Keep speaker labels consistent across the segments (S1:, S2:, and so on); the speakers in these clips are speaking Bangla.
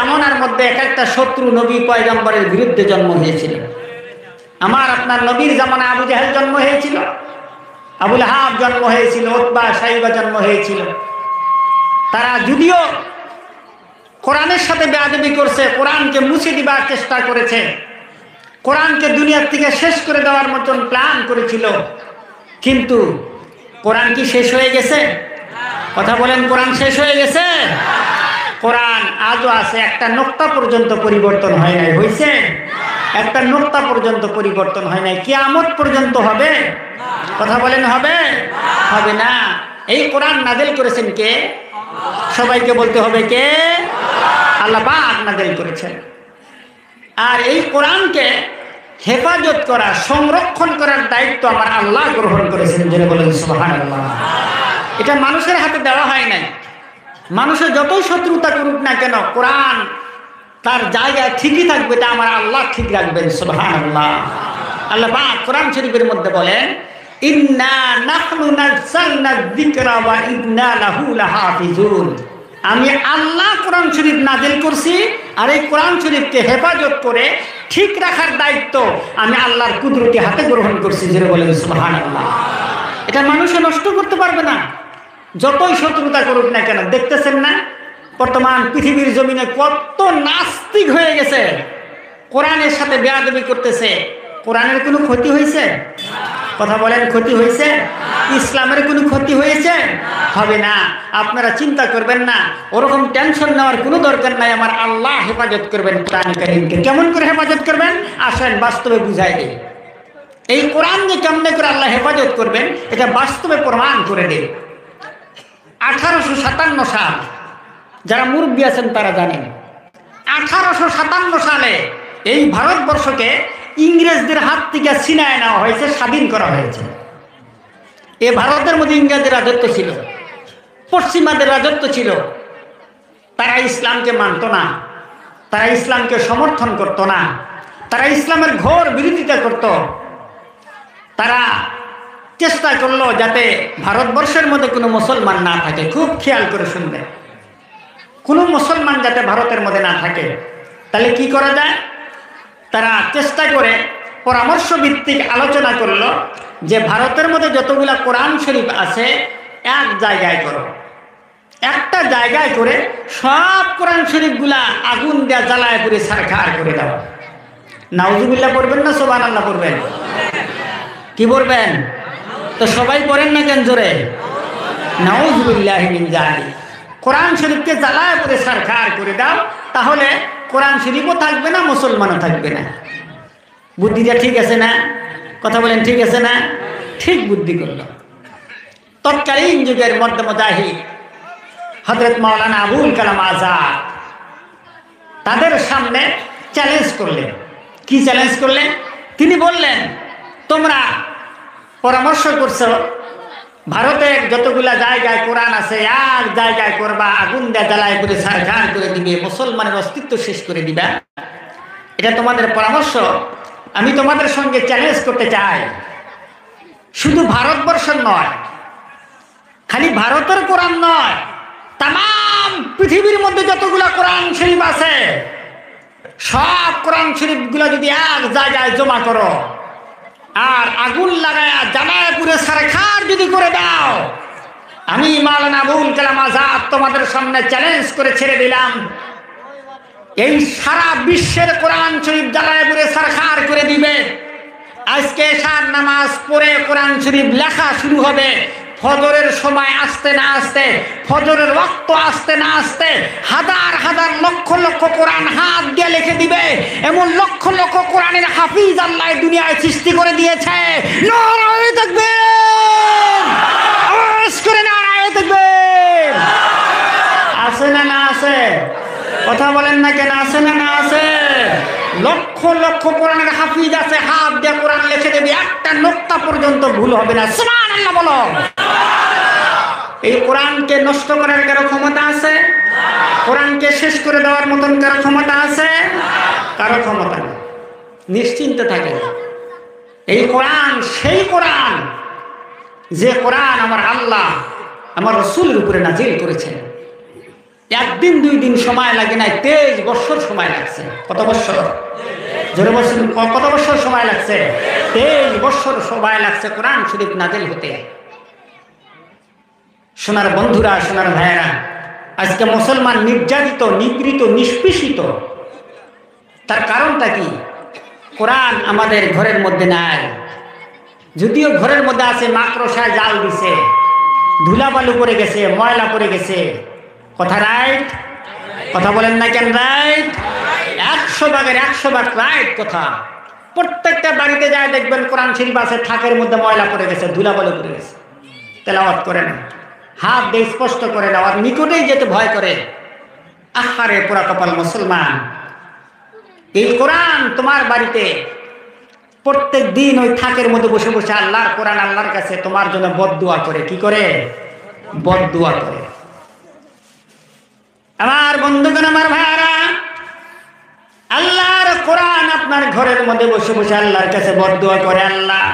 S1: জামানার মধ্যে এক একটা শত্রু নবী পয়গম্বরের বিরুদ্ধে জন্ম হয়েছিল। আমার আপনার নবীর জামানায় আবু জাহেল জন্ম হয়েছিল, আবু লাহাব জন্ম হয়েছিল, উতবা সাইবা জন্ম হয়েছিল। তারা যদিও কোরআনের সাথে বেয়াদবি করছে, কোরআনকে মুছে দিবার চেষ্টা করেছে, কোরআনকে দুনিয়ার থেকে শেষ করে দেওয়ার মতন প্ল্যান করেছিল, কিন্তু কোরআন কি শেষ হয়ে গেছে? কথা বলেন, কোরআন শেষ হয়ে গেছে? কোরআন আজও আছে, একটা নোক্তা পর্যন্ত পরিবর্তন হয় নাই। হয়েছে? একটা নোক্তা পর্যন্ত পরিবর্তন হয় নাই। কিয়ামত পর্যন্ত হবে? কথা বলেন, হবে? হবে না। এই কোরআন নাযিল করেছেন কে? সবাইকে বলতে হবে কে? আল্লাহ পাক নাযিল করেছেন। আর এই কোরআনকে হেফাজত করা, সংরক্ষণ করার দায়িত্ব আমার আল্লাহ গ্রহণ করেছেন। যিনি বলেন সুবহানাল্লাহ। এটা মানুষের হাতে দেওয়া হয় নাই। মানুষের যতই শত্রুতা করুক না কেন, কোরআন তার জায়গায় ঠিকই থাকবে, এটা আমার আল্লাহ ঠিক রাখবেন। সুবহানাল্লাহ। আল্লাহ পাক কোরআন শরীফের মধ্যে বলেন, ইন্না নাহনু নাযালনা যিকরা ওয়া ইন্না লাহু লাহাফিজুন। আমি আল্লাহ কোরআন শরীফ নাযিল করছি, আর এই কোরআন শরীফকে হেফাজত করে ঠিক রাখার দায়িত্ব আমি আল্লাহর কুদরতি হাতে গ্রহণ করছি। যারা বলেন সুবহানাল্লাহ। এটা মানুষে নষ্ট করতে পারবে না, যতই শত্রুতা করুক না কেন। দেখতেছেন না বর্তমান পৃথিবীর জমিনে কত নাস্তিক হয়ে গেছে, কোরআনের সাথে বেয়াদবি করতেছে। কোরআনের কোনো ক্ষতি হয়েছে? কথা বলেন, ক্ষতি হয়েছে? ইসলামের কোনো ক্ষতি হয়েছে? হবে না। আপনারা চিন্তা করবেন না, ওরকম টেনশন নেওয়ার কোনো দরকার নাই। আমার আল্লাহ হেফাজত করবেন কোরআন কারীমকে। কেমন করে হেফাজত করবেন আসেন বাস্তবে বুঝাই দিই। এই কোরআন যে কেমনে করে আল্লাহ হেফাজত করবেন এটা বাস্তবে প্রমাণ করে দিই। 1857 সাল, যারা মুরব্বী আছেন তারা জানেন, 1857 সালে এই ভারতবর্ষকে ইংরেজদের হাত থেকে ছিনায় নেওয়া হয়েছে, স্বাধীন করা হয়েছে। এ ভারতের মধ্যে ইংরেজদের রাজত্ব ছিল, পশ্চিমাদের রাজত্ব ছিল। তারা ইসলামকে মানত না, তারা ইসলামকে সমর্থন করত না, তারা ইসলামের ঘোর বিরোধিতা করত। তারা চেষ্টা করলো যাতে ভারতবর্ষের মধ্যে কোনো মুসলমান না থাকে। খুব খেয়াল করে শুনবে, কোনো মুসলমান যাতে ভারতের মধ্যে না থাকে। তাহলে কি করা যায়? তারা চেষ্টা করে পরামর্শ ভিত্তিক আলোচনা করলো যে ভারতের মধ্যে যতগুলা কোরআন শরীফ আছে এক জায়গায় করো, একটা জায়গায় করে সব কোরআন শরীফগুলা আগুন দেয়া জ্বালায় পুড়ে ছারখার করে দাও। নাউজুবিল্লাহ পড়বেন না সুবহানাল্লাহ পড়বেন? কি পড়বেন? তো সবাই পড়েন না কেন জোরে? নাউজুবিল্লাহি মিন যালিক। কোরআন শরীফকে জ্বালায় পুড়ে ছারখার করে দাও, তাহলে কোরআন শরীফও থাকবে না, মুসলমানও থাকবে না। বুদ্ধিটা ঠিক আছে না? কথা বলেন, ঠিক আছে না? ঠিক বুদ্ধি করল। তৎকালীন যুগের মুজাহিদ হযরত মাওলানা আবুল কালাম আজাদ তাদের সামনে চ্যালেঞ্জ করলেন। কি চ্যালেঞ্জ করলেন? তিনি বললেন, তোমরা পরামর্শ করছো ভারতের যতগুলা জায়গায় কোরআন আছে এক জায়গায় করবা, আগুন দিয়ে জ্বালায় করে ছারখার করে দিবে, মুসলমানের অস্তিত্ব শেষ করে দিবা। এটা তোমাদের পরামর্শ। আমি তোমাদের সঙ্গে চ্যালেঞ্জ করতে চাই, শুধু ভারতবর্ষের নয়, খালি ভারতের কোরআন নয়, তাম পৃথিবীর মধ্যে যতগুলা কোরআন শরীফ আছে সব কোরআন শরীফগুলো যদি এক জায়গায় জমা করো আর আগুন লাগায়া জ্বালায় পুড়ে ছারখার যদি করে দাও, আমি মাওলানা আবুল কালাম আজাদ তোমাদের সামনে চ্যালেঞ্জ করে ছেড়ে দিলাম, এই সারা বিশ্বের কোরআন শরীফ জ্বালায় পুড়ে ছারখার করে দিবে। আজকে এশার নামাজ পড়ে কোরআন শরীফ লেখা শুরু হবে, ফজরের সময় আসতে না আসতে, ফজরের ওয়াক্ত আসতে না আসতে হাজার হাজার লক্ষ লক্ষ কোরআন হাত দিয়ে লিখে দিবে। এমন লক্ষ লক্ষ কোরআনের হাফিজ আল্লাহ দুনিয়ায় সৃষ্টি করে দিয়েছে। নারায়ে তাকবীর! আওয়াজ করে নারায়ে তাকবীর! আছে না না আছে? কথা বলেন না কেন? আছে না না আছে? লক্ষ লক্ষ কোরআনের হাফিজ আছে, হাত দিয়ে কোরআন লিখে দেবে, একটা নোক্তা পর্যন্ত ভুল হবে না। সুবহানাল্লাহ বলো। এই কোরআনকে নষ্ট করার কারো ক্ষমতা আছে? কোরআনকে শেষ করে দেওয়ার মতন কারো ক্ষমতা আছে? কারো ক্ষমতা নেই। নিশ্চিন্তে থাকেন। এই কোরআন সেই কোরআন যে কোরআন আমার আল্লাহ আমার রাসূলের উপরে নাজিল করেছেন। একদিন দুই দিন সময় লাগে না, 23 বছর সময় লাগছে। কত বছর? জোরে বছর, কত বছর সময় লাগছে? 23 বছর সময় লাগছে কোরআন শরীফ নাজিল হতে। সোনার বন্ধুরা, সোনার ভাইয়েরা, আজকে মুসলমান নির্যাতিত, নিগৃহীত, নিষ্পেষিত। তার কারণটা কি? কোরআন আমাদের ঘরের মধ্যে নাই। যদিও ঘরের মধ্যে আছে, মাকড়সায় জাল দিছে, ধুলাবালু পড়ে গেছে, ময়লা পড়ে গেছে। কথা রাইট? কথা বলেন না কেন রাইট? 100 ভাগের 100 ভাগ রাইট কথা। প্রত্যেকটা বাড়িতে যায় দেখবেন কোরআন শরীফ আছে, থাকের মধ্যে ময়লা পড়ে গেছে, ধুলাবালু পড়ে গেছে। তেলাওয়াত করে না, হাত দিয়ে স্পষ্ট করে না, আর নিকটেই যেতে ভয় করে। আহারে পোড়া কপাল মুসলমান! এই কোরআন তোমার বাড়িতে প্রত্যেক দিন ওই থাকের মধ্যে বসে বসে আল্লাহর কোরআন আল্লাহর কাছে তোমার জন্য বদদুয়া করে। কি করে? বদদুয়া করে। আমার বন্ধুগণ, আমার ভাইয়ারা, আল্লাহর কোরআন আপনার ঘরের মধ্যে বসে বসে আল্লাহর কাছে বদদুয়া করে, আল্লাহ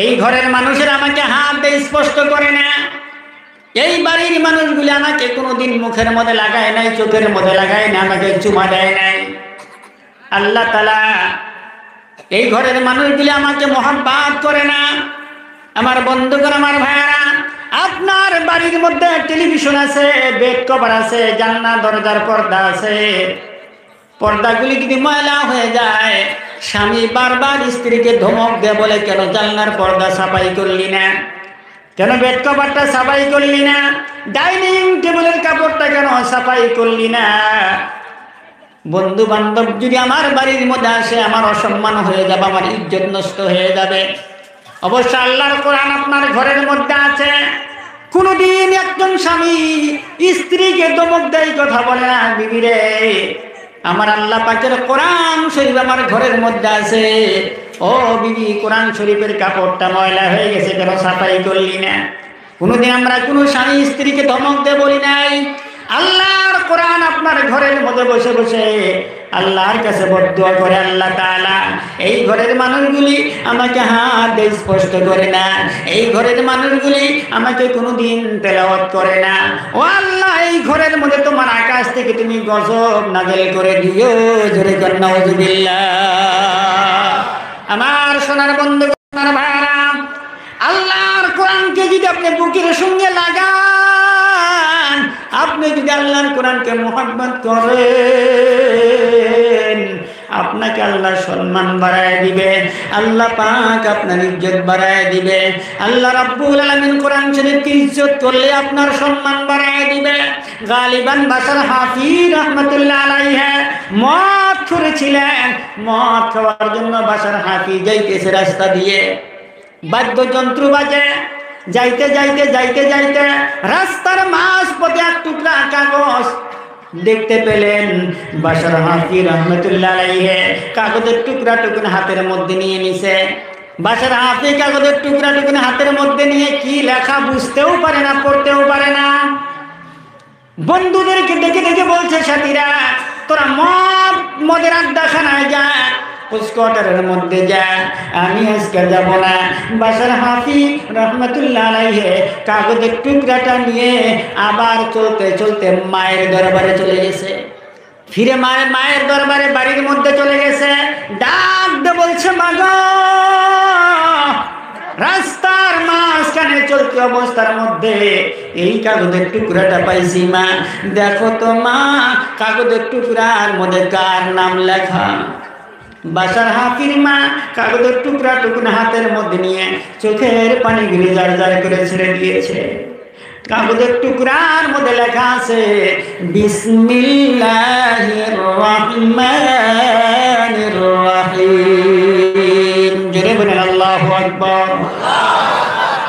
S1: এই ঘরের মানুষের আমাকে হাত দিয়ে স্পষ্ট করে না, এই বাড়ির মানুষগুলি আমাকে কোনোদিন মুখের মধ্যে লাগায় নাই, চোখের মধ্যে লাগায় না, আমাকে চুমা দেয় নাই। আল্লাহ তাআলা এই ঘরের মানুষগুলি আমাকে মহব্বত করে না। আমার বন্ধুগণ, আমার ভাইয়ারা, আপনার বাড়ির মধ্যে টেলিভিশন আছে, বেড কভার আছে, জানলা দরজার পর্দা আছে। পর্দাগুলি যদি ময়লা হয়ে যায়, স্বামী বারবার স্ত্রীকে ধমক দেয়, বলে কেন জানলার পর্দা সাফাই করলি না, কেন বেড কভারটা সাফাই করলি না, ডাইনিং টেবিলের কাপড়টা কেন সাফাই করলি না। বন্ধু বান্ধব যদি আমার বাড়ির মধ্যে আসে, আমার অসম্মান হয়ে যাবে, আমার ইজ্জত নষ্ট হয়ে যাবে। অবশ্য আল্লাহর কোরআন আপনার ঘরের মধ্যে আছে। কোনদিন একজন স্বামী স্ত্রীকে ধমক দেয়, কথা বলে না, বিবি রে, আমার আল্লাহ পাকের কোরআন শরীফ আমার ঘরের মধ্যে আছে, ও বিবি, কোরআন শরীফের কাপড়টা ময়লা হয়ে গেছে, কেন সাফাই করলি না। কোনদিন আমরা কোনো স্বামী স্ত্রীকে ধমক দিয়ে বলি নাই। আল্লাহর কোরআন আপনার ঘরের মধ্যে বসে বসে আল্লাহর কাছে বদদুয়া করে, আল্লাহ তাআলা এই ঘরের মানুষগুলি আমাকে হাত দিয়ে স্পষ্ট করে না, এই ঘরের মানুষগুলি আমাকে কোনোদিন তেলাওয়াত করে না। ও আল্লাহ, এই ঘরের মধ্যে তোমার আকাশ থেকে তুমি গজব নাযিল করে দিও। জোরে কর নাউযুবিল্লাহ। আমার সোনার বন্ধু, সোনার ভাইরা, আল্লাহর কোরআনকে যদি আপনি বুকের সঙ্গে লাগান, আপনি যদি আল্লাহর কোরআনকে মুহাব্বত করেন, আপনাকে আল্লাহ সম্মান বাড়ায় দিবে, আল্লাহ পাক আপনার ইজ্জত বাড়ায় দিবে। আল্লাহ রাব্বুল আলামিন কোরআন শরীফকে ইজ্জত করলে আপনার সম্মান বাড়ায় দিবে। গালিবান বাশার হাফিজ রাহমাতুল্লাহ আলাইহি মদ করেছিলেন, মদ খাওয়ার জন্য বাশার হাফিজ যাইতেছে রাস্তা দিয়ে, বাদ্যযন্ত্র বাজে, যাইতে যাইতে যাইতে যাইতে রাস্তার মাঝ পথে এক টুকরা কাগজ দেখতে পেলেন। বাশার হাফিজ রাহমাতুল্লাহ আলাইহি কাগজের টুকরা টুকরা হাতের মধ্যে নিয়ে নিছে। বাশার হাফিজ কাগজের টুকরা টুকরা হাতের মধ্যে নিয়ে কি লেখা বুঝতেও পারে না, পড়তেও পারে না। বন্ধুদেরকে ডেকে ডেকে বলছে, সাথীরা, তোরা মদের আড্ডাখানায় যা, পুস্কটারের মধ্যে যা, আমি আজকে যাব না। বাশার হাফিজ রাহমাতুল্লাহ আলাইহি কাগজের টুকরাটা নিয়ে আবার চলতে চলতে মায়ের দরবারে চলে গেছে। ফিরে মায়ের দরবারে বাড়ির মধ্যে চলে গেছে। ডাক দিয়ে বলছে, মা গো, রাস্তার মাঝখানে চলতি অবস্থার মধ্যে এই কাগজের টুকরাটা পাইছি মা, দেখো তো মা, কাগজের টুকরার মধ্যে কার নাম লেখা। বাশার হাফিজ মা কাগজের টুকরা টুকরা হাতের মধ্যে নিয়ে চোখের পানিগুলি জার জার করে ছেড়ে দিয়েছে। কাগজের টুকরার মধ্যে লেখা আছে, বিসমিল্লাহির রহমানির রহিম। জোরে বলেন আল্লাহু আকবার।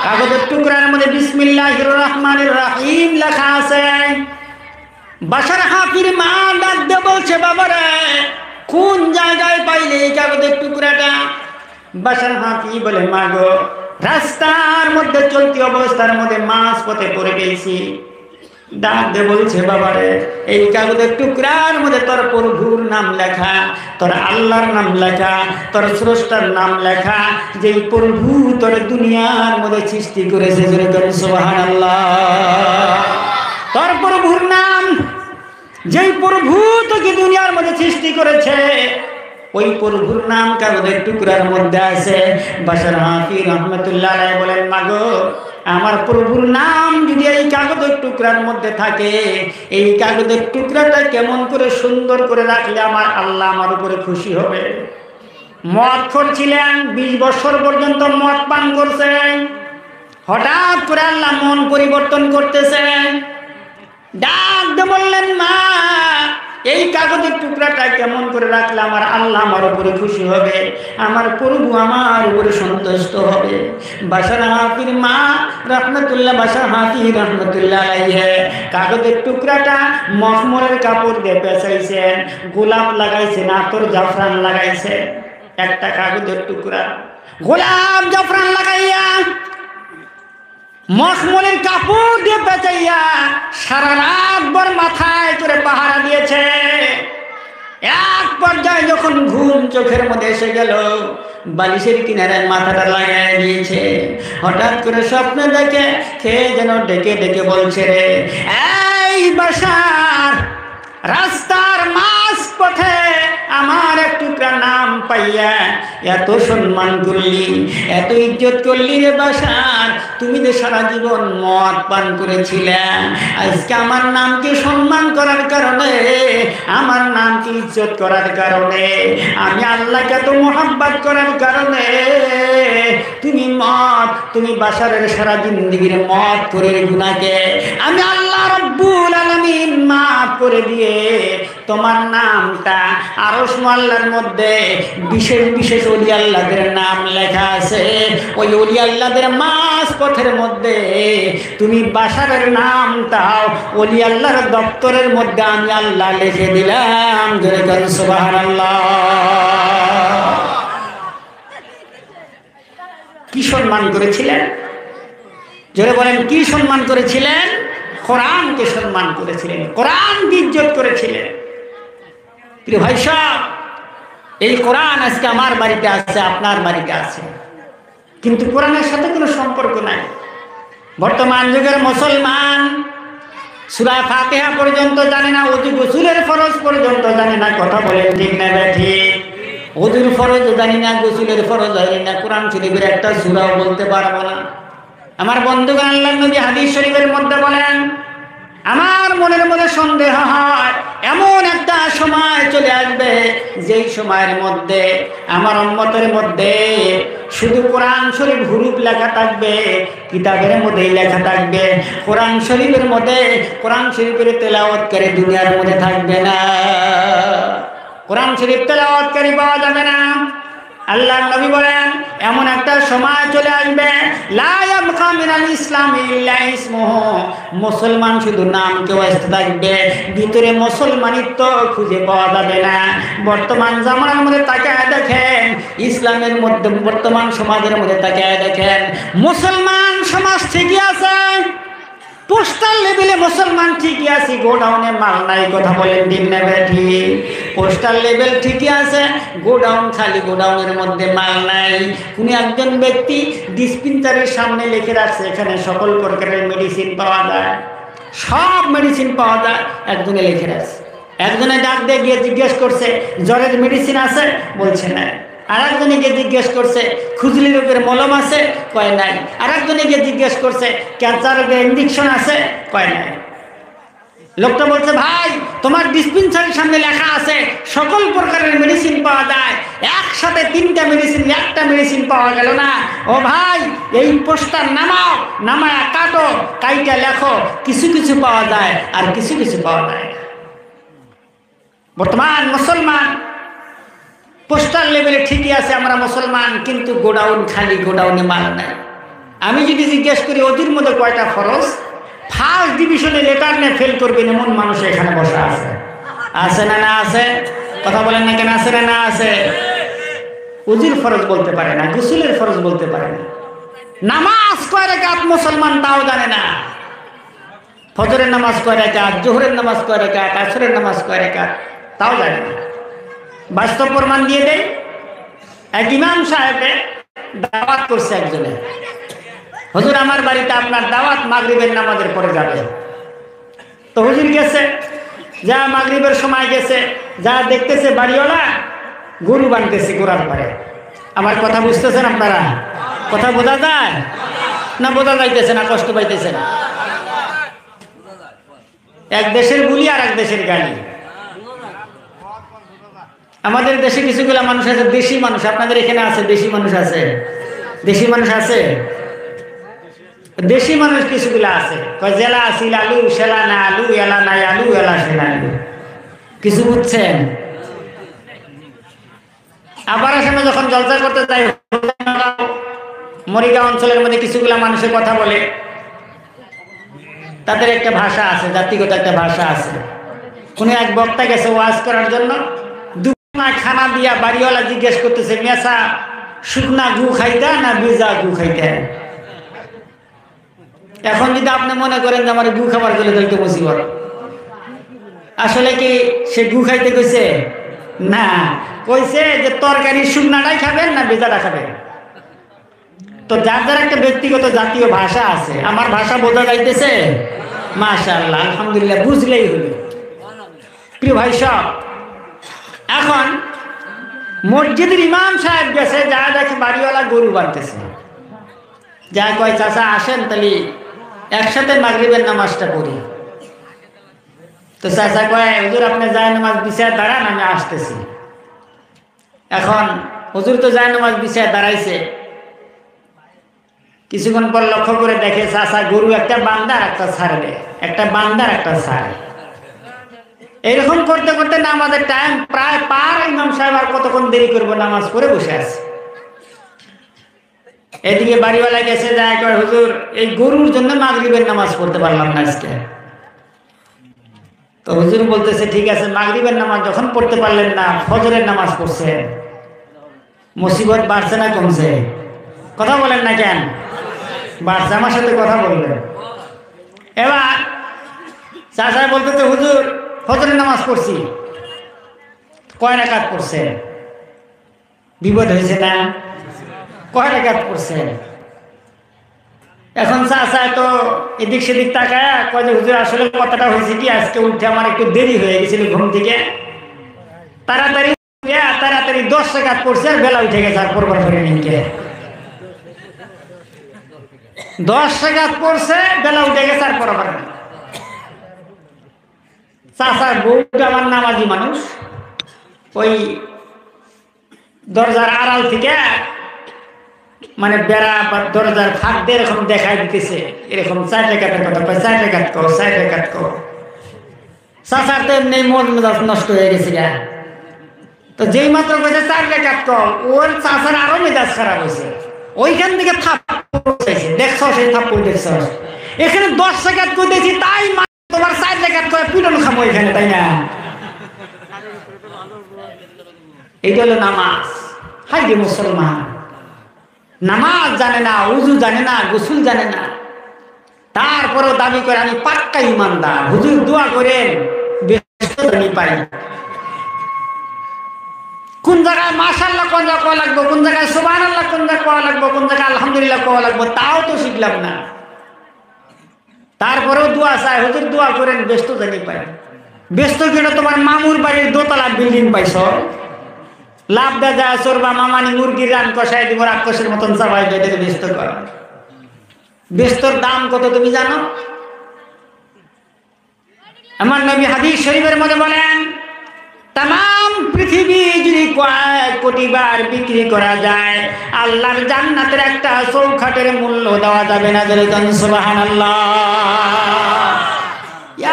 S1: কাগজের টুকরার মধ্যে বিসমিল্লাহির রহমানির রহিম লেখা আছে। বাশার হাফিজ মা ডাক দিয়ে বলছে, বাবারে, কোন জায়গায় পাইলে এই কাগজের টুকরাটা? বাশার হাফিজ বলে, মা গো, রাস্তার মধ্যে চলতি অবস্থার মধ্যে মাঝ পথে পড়ে গেছি। ডাক দিয়ে বলছে, বাবারে, এই কাগজের টুকরার মধ্যে তোর প্রভুর নাম লেখা, তোর আল্লাহর নাম লেখা, তোর স্রষ্টার নাম লেখা, যেই প্রভু তোর দুনিয়ার মধ্যে সৃষ্টি করেছে। সুবহানাল্লাহ। তোর প্রভুর নাম, যেই প্রভু তোকে দুনিয়ার মধ্যে সৃষ্টি করেছে, ওই প্রভুর নাম কাগজের টুকরার মধ্যে আছে। বাশার হাফি রহমতুল্লাহ আলাইহি বলেন, মাগো আমার প্রভুর নাম যদি এই কাগজের টুকরার মধ্যে থাকে, এই কাগজের টুকরাটা কেমন করে সুন্দর করে রাখলে আমার আল্লাহ আমার উপরে খুশি হবে। মদ করছিলেন, 20 বছর পর্যন্ত মদ পান করছেন, হঠাৎ করে আল্লাহ মন পরিবর্তন করতেছেন। ডাক দিয়ে বললেন, মা এই কাগজের টুকরাটা কেমন করে রাখলে আমার আল্লাহ আমার উপরে খুশি হবে, আমার প্রভু আমার উপরে সন্তুষ্ট হবে। বাশার হাফির মা রহমতুল্লাহ, বাশার হাফি রহমতুল্লাহ আলাইহি কাগজের টুকরাটা মখমলের কাপড় দিয়ে পেঁচাইছেন, গোলাপ লাগাইছেন, আতর জাফরান লাগাইছেন। একটা কাগজের টুকরা গোলাপ জাফরান লাগাইয়া মখমলের কাপড় দিয়ে পেঁচাইয়া সারা রাত ভর মাথায় করে পাহারা দিয়েছে। এক পর্যায়ে যখন ঘুম চোখের মধ্যে এসে গেল, বালিশের কিনারায় মাথাটা লাগাই দিয়েছে। হঠাৎ করে স্বপ্নে দেখে খেয়ে যেন ডেকে ডেকে বলছে, রে এই বাশার, রাস্তার মাঝ পথে আমার এক টুকরা নাম পাইয়া এত সম্মান করলি, এত ইজ্জত করলি রে বাশার, তুমি যে সারা জীবন মদ পান করেছিলে, আজকে আমার নামকে সম্মান করার কারণে, আমার নামকে ইজ্জত করার কারণে, আমি আল্লাহকে এত মোহাব্বত করার কারণে তুমি বাশারের সারা জিন্দেগির মদ করে গুনাহকে আমি আল্লাহ রব্বুল আলামিন মাফ করে দিয়ে তোমার নামটা আরশ মহল্লার মধ্যে বিশেষ বিশেষ ওলি আল্লাহদের নাম লেখা আছে। ওই ওলি আল্লাহদের মাঝ পথের মধ্যে তুমি বাশারের নামটাও ওলি আল্লাহর দপ্তরের মধ্যে আমি আল্লাহ লিখে দিলাম। জোরে বলেন সুবহানাল্লাহ। কি সম্মান করেছিলেন? জোরে বলেন, কি সম্মান করেছিলেন? কোরআনকে সম্মান করেছিলেন, কোরআনকে ইজ্জত করেছিলেন। প্রিয় ভাই সাহেব, এই কোরআন আজকে আমার বাড়িতে আছে, আপনার বাড়িতে আছে, কিন্তু কোরআনের সাথে কোনো সম্পর্ক নাই। বর্তমান যুগের মুসলমান সূরা ফাতিহা পর্যন্ত জানে না, ওযু গোসলের ফরজ পর্যন্ত জানে না। কথা বলেন ঠিক না ঠিক? ওযুর ফরজ জানি না, গোসলের ফরজ জানি না, কোরআন শরীফের একটা সূরাও বলতে পারবো না। আমার বন্ধুগণ, আল্লাহর নবী হাদিস শরীফের মধ্যে বলেন, আমার মনের মধ্যে সন্দেহ হয় এমন একটা সময় চলে আসবে, যেই সময়ের মধ্যে আমার উম্মতের মধ্যে শুধু কোরআন শরীফ হুরুফ লেখা থাকবে, কিতাবের মধ্যেই লেখা থাকবে, কোরআন শরীফের মধ্যে কোরআন শরীফের তেলাওয়াতকারী দুনিয়ার মধ্যে থাকবে না। কোরআন শরীফ তেলাওয়াতকারী পাওয়া যাবে না। আল্লাহর নবী বলেন, এমন একটা সময় চলে আসবে, লা ইয়াবকা মিনাল ইসলামি ইল্লা ইসমুহু, মুসলমান শুধু নাম কেউ আসতে থাকবে, ভিতরে মুসলমানিত্ব খুঁজে পাওয়া যাবে না। বর্তমান জামানার মধ্যে তাকায় দেখেন, ইসলামের মধ্যে বর্তমান সমাজের মধ্যে তাকায় দেখেন, মুসলমান সমাজ ঠিকই আছে, পোস্টাল লেভেলে মুসলমান ঠিকই আছে, গোডাউনে মাল নাই। কথা বলেন ঠিক না ঠিক? পোস্টাল লেভেল ঠিকই আছে, গোডাউন খালি, গোডাউনের মধ্যে মাল নাই। কোনো একজন ব্যক্তি ডিসপেন্সারির সামনে লিখে রাখছে, এখানে সকল প্রকারের মেডিসিন পাওয়া যায়, সব মেডিসিন পাওয়া যায়, একজনে লিখে রাখছে। একজনে ডাক দিয়ে গিয়ে জিজ্ঞেস করছে, জ্বরের মেডিসিন আছে? বলছে না। আর একজনে গিয়ে জিজ্ঞেস করছে, খুজলি রোগের মলম আছে? কয় নাই। আর একজনে গিয়ে জিজ্ঞেস করছে, ক্যান্সার রোগের ইঞ্জেকশন আছে? কয় নাই। লোকটা বলছে, ভাই তোমার ডিসপেন্সারির সামনে লেখা আছে সকল প্রকারের মেডিসিন পাওয়া যায়, একসাথে 3টা মেডিসিন, একটা মেডিসিন পাওয়া গেল না। ও ভাই, এই পোস্টার নামাও, নামায়া কাটো, কাইটা লেখো, কিছু কিছু পাওয়া যায় আর কিছু কিছু পাওয়া যায়। বর্তমান মুসলমান পোস্টার লেভেলে ঠিকই আছে, আমরা মুসলমান, কিন্তু গোডাউন খালি, গোডাউনে মাল নাই। আমি যদি জিজ্ঞেস করি ওদের মধ্যে কয়টা ফরজ, ফার্স্ট ডিভিশনে লেটার নিয়ে ফেল করবেন এমন মানুষ এখানে বসা আছে। আছে না না আছে? কথা বলেন না কেন? আছে না না আছে? ওযুর ফরজ বলতে পারে না, গোসলের ফরজ বলতে পারে না, নামাজ কয় রাকাত মুসলমান তাও জানে না, ফজরের নামাজ কয় রাকাত, জোহরের নামাজ কয় রাকাত, আসরের নামাজ কয় রাকাত তাও জানে না। বাস্তব প্রমাণ দিয়ে দেয়। এক ইমাম সাহেবে দাওয়াত করছে একজনে, হুজুর আমার বাড়িতে আপনার দাওয়াত, মাগরিবের নামাজের পরে যাবে। তো হুজুর গেছে, যা মাগরিবের সময় গেছে, যা দেখতেছে বাড়িওয়ালা গরু বানতেছে গোড়ার পারে। আমার কথা বুঝতেছেন আপনারা? কথা বোঝা যায় না বোঝা যাইতেছে না? কষ্ট পাইতেছেন? এক দেশের বুলি আর এক দেশের গালি। আমাদের দেশে কিছুগুলা মানুষ আছে দেশি মানুষ, আপনাদের এখানে আছে দেশি মানুষ আছে? দেশি মানুষ আছে? দেশি মানুষ কিছুগুলা আছে, জেলা আসিল আলু সেলা না আলু, এলা নাই আলু, এলা সেলা আলু। কিছু বুঝছেন? আবার আসলে যখন জলসা করতে যাই, মরিগাঁও অঞ্চলের মধ্যে কিছুগুলা মানুষের কথা বলে, তাদের একটা ভাষা আছে, জাতিগত একটা ভাষা আছে। কোন এক বক্তা গেছে ওয়াজ করার জন্য, দুপুর খানা দিয়া বাড়িওয়ালা জিজ্ঞেস করতেছে, মেসা শুকনা গু খাইতা না ভিজা গু খাইতা? এখন যদি আপনি মনে করেন যে আমার গু খাবার গেলে তো মুসিবত। আসলে কি সে গু খাইতে কইছে? না, কইছে যে তরকারি শুকনাটাই খাবেন না ভেজাটা খাবেন। তো যার যার একটা ব্যক্তিগত জাতীয় ভাষা আছে। আমার ভাষা বোঝা যাইতেছে? মাশাআল্লাহ, আলহামদুলিল্লাহ, বুঝলেই হলো। প্রিয় ভাই সব, এখন মসজিদের ইমাম সাহেব গেছে, যা দেখে বাড়িওয়ালা গরু বানতেছে, যা কয় চাচা আসেন তাহলে একসাথে মাগরিবের নামাজটা পড়ি। তো চাচা কয়, হুজুর আপনি যায় নামাজ বিছায় দাঁড়ান, আমি আসতেছি। এখন হুজুর তো যায় নামাজ বিছায় দাঁড়াইছে, কিছুক্ষণ পর লক্ষ্য করে দেখে চাচা গরু একটা বান্দার একটা ছাড়ে, একটা বান্দার একটা ছাড়ে। এইরকম করতে করতে নামাজের টাইম প্রায় পার। ইমাম সাহেব আর কতক্ষণ দেরি করবো, নামাজ পড়ে বসে আছে। এদিকে বাড়িওয়ালা গেছে, যায় কয় হুজুর এই গরুর জন্য মাগরিবের নামাজ পড়তে পারলাম না আজকে। তো হুজুর বলতেছে, ঠিক আছে, মাগরিবের নামাজ যখন পড়তে পারলেন না, ফজরের নামাজ পড়ছে, মুসিবত বাড়ছে না কমছে? কথা বলেন না কেন? বাড়ছে। আমার সাথে কথা বলবেন। এবার চাচা বলতেছে, হুজুর ফজরের নামাজ পড়ছি। কয় রাকাত পড়ছে? বিপদ হয়েছে না? কয় রাকাত পড়ছে? এখন চাচা তো এদিক সেদিক তাকায় কয় যে হুজুর আসলে কথাটা হয়েছে কি, আজকে উঠে আমার একটু দেরি হয়ে গেছিল ঘুম থেকে, তাড়াতাড়ি 10 রাকাত পড়ছে, আর বেলা উঠে গেছে, আর পড়বার করে নিকে 10 রাকাত পড়ছে, বেলা উঠে গেছে, আর পড়বার। চাচার বউটা আমার নামাজি মানুষ, ওই দরজার আড়াল থেকে মানে বেড়া বা দরজার ফাঁক দিয়ে এরকম দেখাই দিতেছে, এরকম 4 রাকাতের কথা কয়, 4 রাকাত কর, 4 রাকাত কর। চাচার তো এমনি মন মেজাজ নষ্ট হয়ে গেছে গা। তো যেই মাত্র কইছে 4 রাকাত কর, ওর চাচার আরো মেজাজ খারাপ হয়েছে। ওইখান থেকে থাপ্পড় চাইছে, দেখছ সেই থাপ্পড় দেখছ। এখানে 10 রাকাত কইতেছি, তাই তোমার 4 রাকাত কয় পিটন খামো এখানে, তাই না? এইটা হলো নামাজ। হাই রে মুসলমান, নামাজ জানে না, উজু জানে না, গোসল জানে না, তারপরেও দাবি করে আমি পাক্কা ইমানদার। হুজুর দোয়া করেন বেহেশত পাই। কোন জায়গায় মাশাআল্লাহ কোন জায়গায় কোয়া লাগবো, কোন জায়গায় সুবহানাল্লাহ কোন জায়গায় কোয়া লাগবো, কোন জায়গায় আলহামদুলিল্লাহ কোয়া লাগবো, তাও তো শিখলাম না। তারপরেও দোয়া চাই, হুজুর দোয়া করেন ব্যস্ত জানি পাই। ব্যস্ত কেন? তোমার মামুর বাড়ির দোতলা বিল্ডিং পাইছ, লাভ দেখা চোরবা মামানি মুরগির রান কষাই দিব, রাক্ষসের মতন চাবাই দিয়ে ব্যস্ত কর। ব্যস্তর দাম কত তুমি জানো? আমার নবী হাদিস শরীফের মধ্যে বলেন, তাম পৃথিবী যদি কয়েক কোটি বার বিক্রি করা যায়, আল্লাহর জান্নাতের একটা চৌখাটের মূল্য দেওয়া যাবে না। সুবহানাল্লাহ।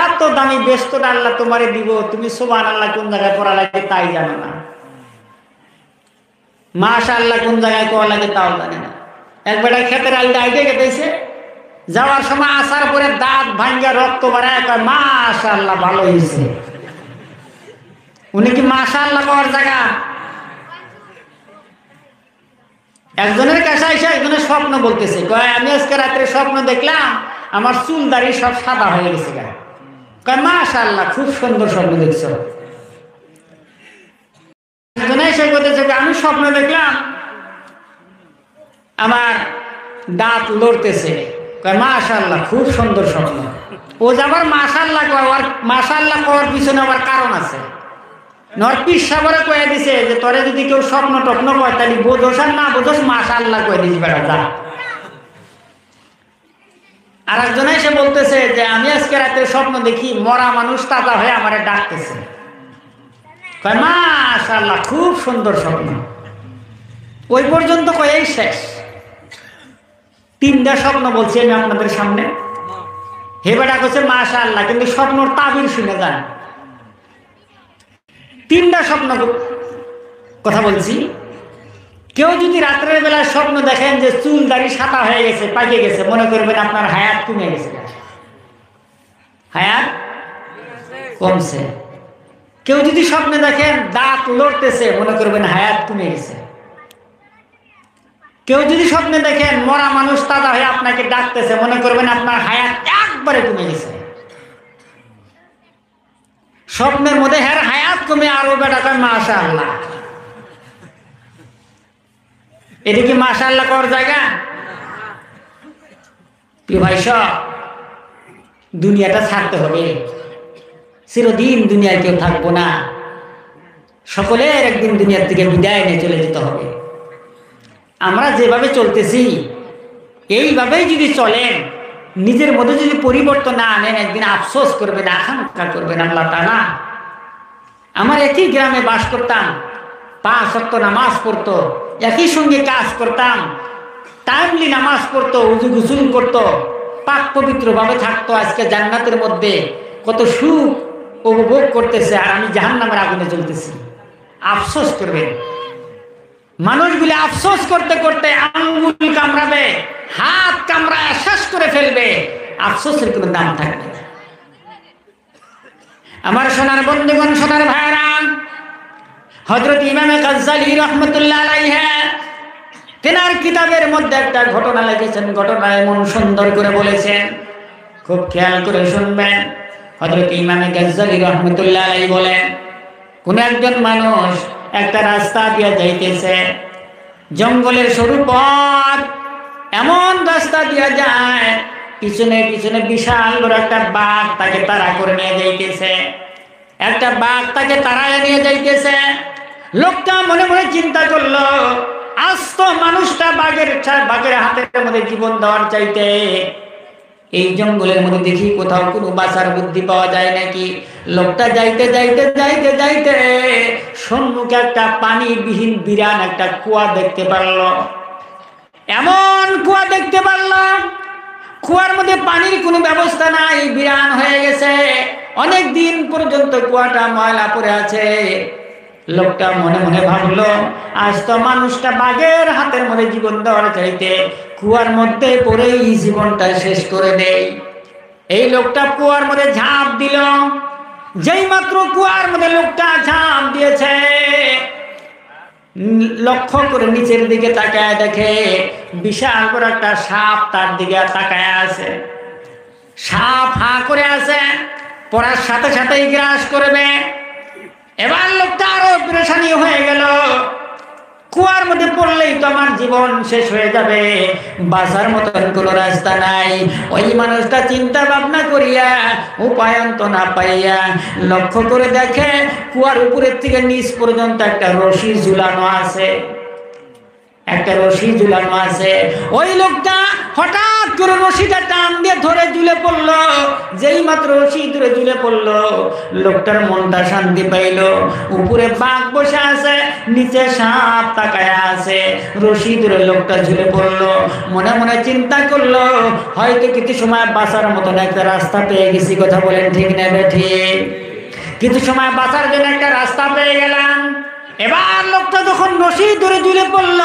S1: এত দামি ব্যস্তটা আল্লাহ তোমারে দিব, তুমি সুবহানাল্লাহ কোন জায়গায় পড়া লাগে তাই জানো না, মাশাআল্লাহ কোন জায়গায় কোয়া লাগে তাও জানে না। একবার ক্ষেতের আলটা আইটে গেতেছে, যাওয়ার সময় আসার পরে দাঁত ভাঙ্গা রক্ত বাড়ায় কয় মাশাআল্লাহ ভালো হয়েছে। উনি কি মাশাআল্লাহ করার জায়গা? একজনের কাছে এসে একজনের স্বপ্ন বলতেছে, কয় আমি আজকে রাত্রে স্বপ্ন দেখলাম আমার চুল দাড়ি সব সাদা হয়ে গেছে। কয় মাশাআল্লাহ খুব সুন্দর স্বপ্ন দেখছো। আমি স্বপ্ন দেখলাম আমার দাঁত লড়তেছে। মাশাআল্লাহ, খুব সুন্দর স্বপ্ন। ও যাবার মাশাআল্লাহ কয়, আর মাশাআল্লাহ করার পিছনে আবার কারণ আছে। নরপিস সাগরে কয়ে দিছে যে তোরে যদি কেউ স্বপ্ন টপ্ন কয় তাহলে বোঝোস আর না বোঝোস মাশাআল্লাহ কয়ে দিস বেড়া যা। আর একজন এসে বলতেছে যে আমি আজকে রাতে স্বপ্ন দেখি মরা মানুষ তাজা হয়ে আমারে ডাকতেছে। কয় মাশাআল্লাহ, খুব সুন্দর স্বপ্ন। ওই পর্যন্ত কয়েই শেষ। 3টা স্বপ্ন বলছি আমি আপনাদের সামনে। হে বেটা কইছে মাশাআল্লাহ, কিন্তু স্বপ্নর তাবির শুনে যান। 3টা স্বপ্ন কথা বলছি। কেউ যদি রাত্রের বেলায় স্বপ্ন দেখেন যে চুল দাড়ি সাদা হয়ে গেছে, পাকে গেছে, মনে করবেন আপনার হায়াত কমে গেছে, হায়াত কমছে। কেউ যদি স্বপ্নে দেখেন দাঁত লড়তেছে, মনে করবেন হায়াত কমে গেছে। কেউ যদি স্বপ্নে দেখেন মরা মানুষ তাজা হয়ে আপনাকে ডাকতেছে, মনে করবেন আপনার হায়াত একবারে কমে গেছে। স্বপ্নের মধ্যে হ্যাঁ হায়াত কমে আরো বেটা কয় মাশাআল্লাহ। এটা কি মাশাআল্লাহ করার জায়গা? প্রিয় ভাই সব, দুনিয়াটা ছাড়তে হবে। চিরদিন দুনিয়ায় কেউ থাকবো না। সকলের একদিন দুনিয়ার থেকে বিদায় নিয়ে চলে যেতে হবে। আমরা যেভাবে চলতেছি এইভাবেই যদি চলেন, নিজের মধ্যে যদি পরিবর্তন না আনেন, একদিন আফসোস করবেন, আকাঙ্ক্ষা করবেন আল্লাহ তাআলা। আমার একই গ্রামে বাস করতাম, 5 ওয়াক্ত নামাজ পড়তো, একই সঙ্গে কাজ করতাম, টাইমলি নামাজ পড়তো, উযু গোসল করতো, পাক পবিত্রভাবে থাকতো। আজকে জান্নাতের মধ্যে কত সুখ উপভোগ করতেছে, আর আমি জাহান্নামের আগুনে জ্বলতেছি। আফসোস করবেন। মানুষগুলি আফসোস করতে করতে আঙ্গুল কামড়াবে, হাত কামড়ায় শেষ করে ফেলবে, আফসোসের কোনো দাম থাকবে না। আমার সোনার বন্ধুগণ, সোনার ভাইরা, হযরত ইমাম গাজ্জালী রাহমাতুল্লাহ আলাইহি তেনার কিতাবের মধ্যে একটা ঘটনা লিখেছেন। ঘটনা এমন সুন্দর করে বলেছেন, খুব খেয়াল করে শুনবেন। হযরত ইমাম গাজ্জালী রাহমাতুল্লাহ আলাইহি বলেন, কোন একজন মানুষ একটা রাস্তা দিয়ে যাইতেছে, জঙ্গলের সরু পথ, এমন রাস্তা দিয়ে যায়, পিছনে পিছনে বিশাল বড় একটা বাঘ তাকে তাড়া করে নিয়ে যাইতেছে। একটা বাঘ তাকে তাড়ায় নিয়ে যাইতেছে। লোকটা মনে মনে চিন্তা করলো, আজ তো মানুষটা বাঘের হাতের মধ্যে জীবন দেওয়ার চাইতে এই জঙ্গলের মধ্যে দেখি কোথাও কোনো বাঁচার বুদ্ধি পাওয়া যায় নাকি। লোকটা যাইতে যাইতে যাইতে যাইতে সম্মুখে একটা পানিবিহীন বিরান একটা কুয়া দেখতে পারলো। এমন কুয়া দেখতে পারলো, কুয়ার মধ্যে পানির কোনো ব্যবস্থা নাই, বিরান হয়ে গেছে। অনেক দিন পর্যন্ত কুয়াটা ময়লা পড়ে আছে। লোকটা মনে মনে ভাবলো, আজ তো মানুষটা বাঘের হাতের মধ্যে জীবন দেওয়ার চাইতে কুয়ার মধ্যে পড়েই জীবনটা শেষ করে দেয়। এই লোকটা কুয়ার মধ্যে ঝাঁপ দিল। যেই মাত্র কুয়ার মধ্যে লোকটা ঝাঁপ দিয়েছে, লক্ষ্য করে নিচের দিকে তাকায় দেখে বিশাল বড় একটা সাপ তার দিকে তাকায় আছে। সাপ হাঁ করে আছে, পড়ার সাথে সাথেই গ্রাস করবে। এবার লোকটা আরো পেরেশানি হয়ে গেল, কুয়ার মধ্যে পড়লেই তো আমার জীবন শেষ হয়ে যাবে, বাঁচার মতন কোনো রাস্তা নাই। ওই মানুষটা চিন্তা ভাবনা করিয়া উপায়ন্ত না পাইয়া লক্ষ্য করে দেখে কুয়ার উপরের থেকে নিচ পর্যন্ত একটা রশি ঝুলানো আছে, একটা রশি ঝুলানো আছে। ওই লোকটা হঠাৎ করে রশিটা টান দিয়ে ধরে ঝুলে পড়লো। যেই মাত্র রশি ধরে ঝুলে পড়লো, লোকটার মনটা শান্তি পাইল। উপরে বাঘ বসে আছে, নিচে সাপ তাকায় আছে, রশি ধরে লোকটা ঝুলে পড়লো। মনে মনে চিন্তা করলো, হয়তো কিছু সময় বাঁচার মতন একটা রাস্তা পেয়ে গেছি। কথা বলেন ঠিক না ঠিক? কিছু সময় বাঁচার জন্য একটা রাস্তা পেয়ে গেলাম। এবার লোকটা যখন রশি ধরে ঝুলে পড়ল,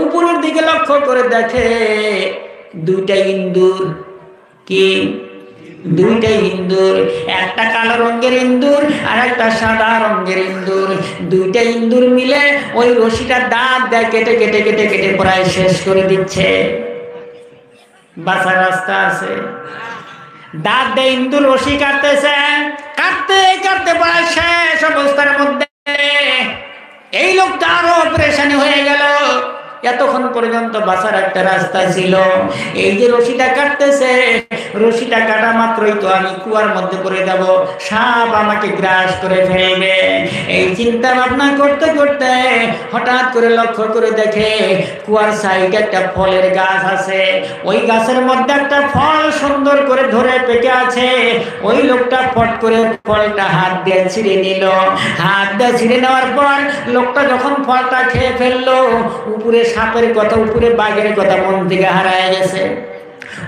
S1: উপরের দিকে লক্ষ্য করে দেখে দুইটা ইন্দুর। কি? দুইটা ইন্দুর, একটা কালো রঙের ইন্দুর আর একটা সাদা রঙের ইন্দুর। দুইটা ইন্দুর মিলে ওই রশিটা দাঁত দেয় কেটে কেটে কেটে কেটে প্রায় শেষ করে দিচ্ছে। বাঁচার রাস্তা আছে? দাঁত দিয়ে ইন্দুর রশি কাটতেছে, কাটতে কাটতে প্রায় শেষ অবস্থার মধ্যে এই লোকটা আরো পেরেশানি হয়ে গেল। এত যতক্ষণ পর্যন্ত বাঁচার একটা রাস্তা ছিল, এই যে রশিটা কাটতেছে, রশিটা কাটা মাত্রই তো আমি কুয়ার মধ্যে পড়ে যাব, সাপ আমাকে গ্রাস করে ফেলবে। এই চিন্তা ভাবনা করতে করতে হঠাৎ করে লক্ষ্য করে দেখে কুয়ার সাইডে একটা ফলের গাছ আছে। ওই গাছের মধ্যে একটা ফল সুন্দর করে ধরে পেকে আছে। ওই লোকটা ফট করে ফলটা হাত দিয়ে ছিঁড়ে নিল। হাত দিয়ে ছিঁড়ে নেওয়ার পর লোকটা যখন ফলটা খেয়ে ফেললো, উপরে সাপের কথা, উপরে বাঘের কথা মন থেকে হারায় গেছে।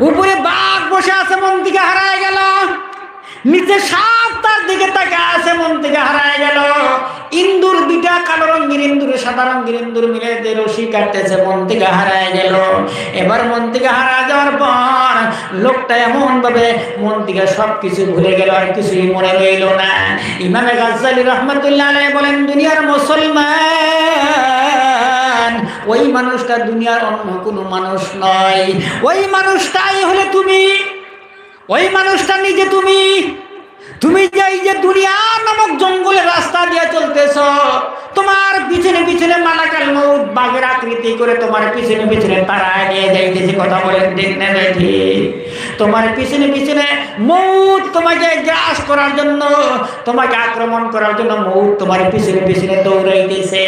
S1: উপরে বাঘ বসে আছে, মন থেকে হারায় গেল। নিচে সাপ তার দিকে তাকায় আছে, মন থেকে হারায় গেল। ইন্দুর দুইটা, কালো রঙের ইন্দুর সাদা রঙের ইন্দুর মিলে যে রশি কাটতেছে, মন থেকে হারায় গেল। এবার মন থেকে হারা যাওয়ার পর লোকটা এমন ভাবে মন থেকে সবকিছু ভুলে গেল, আর কিছুই মনে রইল না। ইমামে গাজ্জালী রাহমাতুল্লাহ আলাইহি বলেন, দুনিয়ার মুসলমান ওই মানুষটা দুনিয়ার অন্য কোনো মানুষ নয়, ওই মানুষটাই হলে তুমি। ওই মানুষটা নিজে তুমি। তুমি যে এই যে দুনিয়া নামক জঙ্গলের রাস্তা দিয়ে চলতেছ, তোমার পিছনে পিছনে মালাকাল মউত বাঘের আকৃতি করে তোমার পিছনে পিছনে তাড়ায় নিয়ে যাইতেছে। কথা বলেন ঠিক না ঠিক? তোমার পিছনে পিছনে মউত তোমাকে গ্রাস করার জন্য, তোমাকে আক্রমণ করার জন্য মউত তোমার পিছনে পিছনে দৌড়াইতেছে।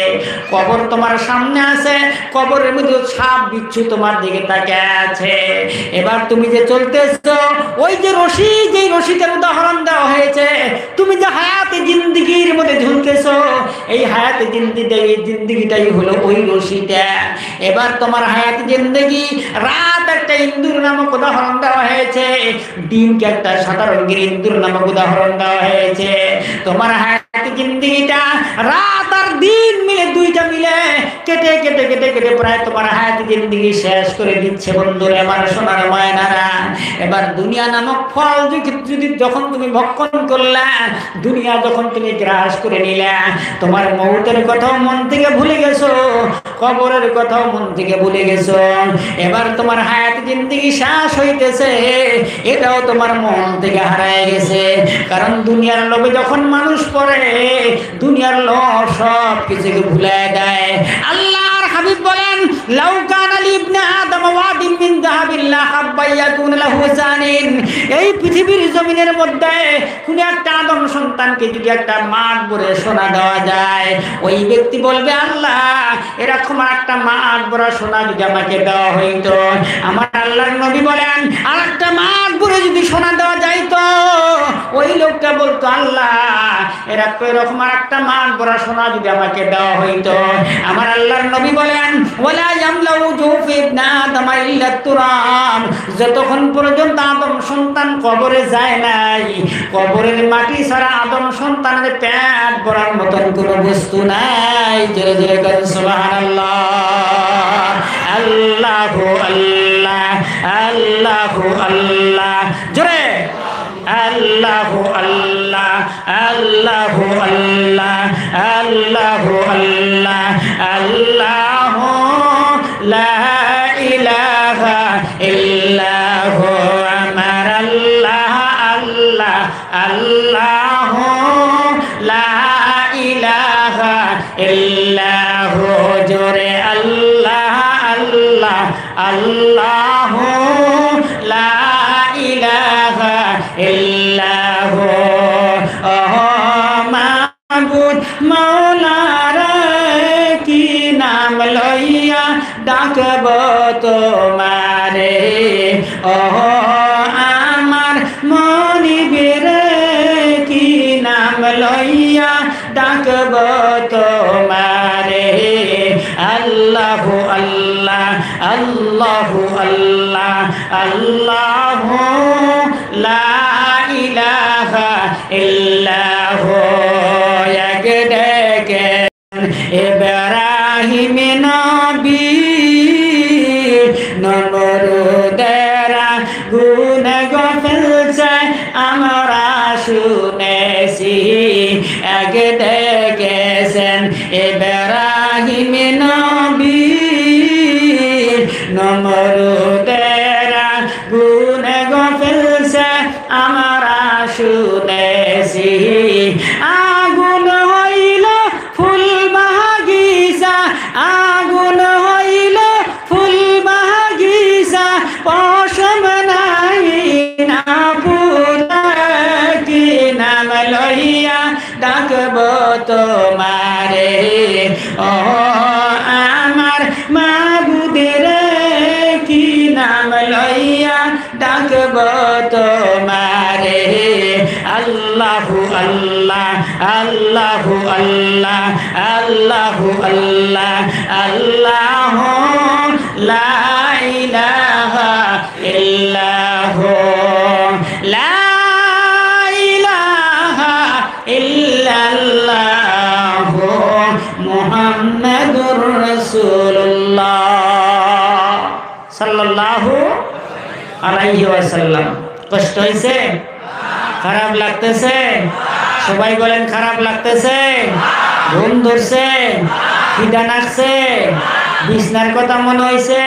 S1: কবর তোমার সামনে আছে, কবরের মধ্যে সাপ বিচ্ছু তোমার দিকে তাকিয়ে আছে। এবার তুমি যে চলতেছ, ওই যে রশি, যে রশিটার উদাহরণ দেওয়া হয়েছে, তুমি যে হায়াতে জিন্দেগির মধ্যে ঝুলতেছো, এই হায়াতে জিন্দেগিটাই হলো ওই রশিটা। এবার তোমার হায়াতে জিন্দেগি, রাত একটা ইন্দুর নামক উদাহরণ দেওয়া হয়েছে, দিনকে একটা সাদা রঙের ইন্দুর নামক উদাহরণ দেওয়া হয়েছে। তোমার হায়াতে জিন্দেগিটা রাত আর দিন মিলে, দুইটা মিলে কেটে কেটে কেটে কেটে প্রায় তোমার হায়াতে জিন্দেগি শেষ করে দিচ্ছে। বন্ধুরা আমার, সোনার ময়নারা, এবার দুনিয়া নামক ফল যদি যখন তুমি ভক্ষণ করলা, দুনিয়া যখন তুমি গ্রাস করে নিলা, তোমার মউতের কথাও মন থেকে ভুলে গেছো, কবরের কথাও মন থেকে ভুলে গেছো। এবার তোমার হায়াত জিন্দেগি শেষ হইতেছে, এটাও তোমার মন থেকে হারায় গেছে। কারণ দুনিয়ার লোভে যখন মানুষ পড়ে, দুনিয়ার লোভ সব কিছুকে ভুলে দেয়। আল্লাহর হাবিব বলেন, লাউ কানা লিবনি আদম ওয়াদিন মিন যাহাবিন লা হাব্বা ইয়াকুন লাহু জানিন। এই পৃথিবীর জমিনের মধ্যে কোন একটা আদম সন্তানকে যদি একটা মাঠ ভরে সোনা দেওয়া যায়, ওই ব্যক্তি বলবে, আল্লাহ এরকম একটা মাঠ ভরা সোনা যদি আমাকে দেওয়া হইতো। আমার আল্লাহর নবী বলেন, আর একটা মাঠ ভরে যদি সোনা দেওয়া যাইতো, ওই লোকটা বলতো, আল্লাহ এরকম আর একটা মাঠ ভরা সোনা যদি আমাকে দেওয়া হইতো। আমার আল্লাহর নবী বলেন, ওয়ালা ইয়ামলাউ জুফি ইবনে আদম ইল্লা তুরাব। যতক্ষণ পর্যন্ত আদম সন্তান কবরে যায় নাই, কবরের মাটি ছাড়া আদম সন্তানের পেট ভরার মতন কোনো বস্তু নাই। জোরে জোরে বলেন সুবহানাল্লাহ। আল্লাহু আল্লাহ, আল্লাহু আল্লাহ, জোরে আল্লাহু আল্লাহ, আল্লাহু আল্লাহ, আল্লাহু আল্লাহ, আল্লাহু লা ইলাহা ইল্লাহু। আমার আল্লাহ, আল্লাহ, আল্লাহু লা ইলাহা ইল্লাহু। জোরে আল্লাহ, আল্লাহ, আল্লাহু লা ইলাহা ইল্লাহু। মাবুদ মাওলানা কি নাম লইয়া ডাকব তোমারে, আমার মনিবের কি নাম লইয়া ডাকব তোমারে। আল্লাহু আল্লাহ, আল্লাহু আল্লাহ, আল্লাহু লা ইলাহা ইল্লাহু। এক ডেকে ইব্রাহিম নবী নমরুদের গুণ গফলছে আমরা শুনেছি। এক ডেকেছেন ইব্রাহিম নবী নমরুদের গুণ গফলছে আমরা শুনেছি। আগুন হইল ফুল বাগিচা, আগুন হইল ডাকবো তোমারে, ও আমার মাবুদের কি নাম লইয়া ডাকবো তোমারে। আল্লাহু আল্লাহ আল্লাহু আল্লাহ আল্লাহু আল্লাহ আল্লাহু লা ইলাহা ইল্লাহু লা ইলাহা ইল্লাল্লাহু মুহাম্মাদুর রাসূলুল্লাহ সাল্লাল্লাহু আলাইহি ওয়াসাল্লাম। কষ্ট হয়েছে? খারাপ লাগতেছে? সবাই বলেন খারাপ লাগতেছে? ঘুম ধরছে? খিদা লাগছে? বিছনার কথা মনে হয়েছে?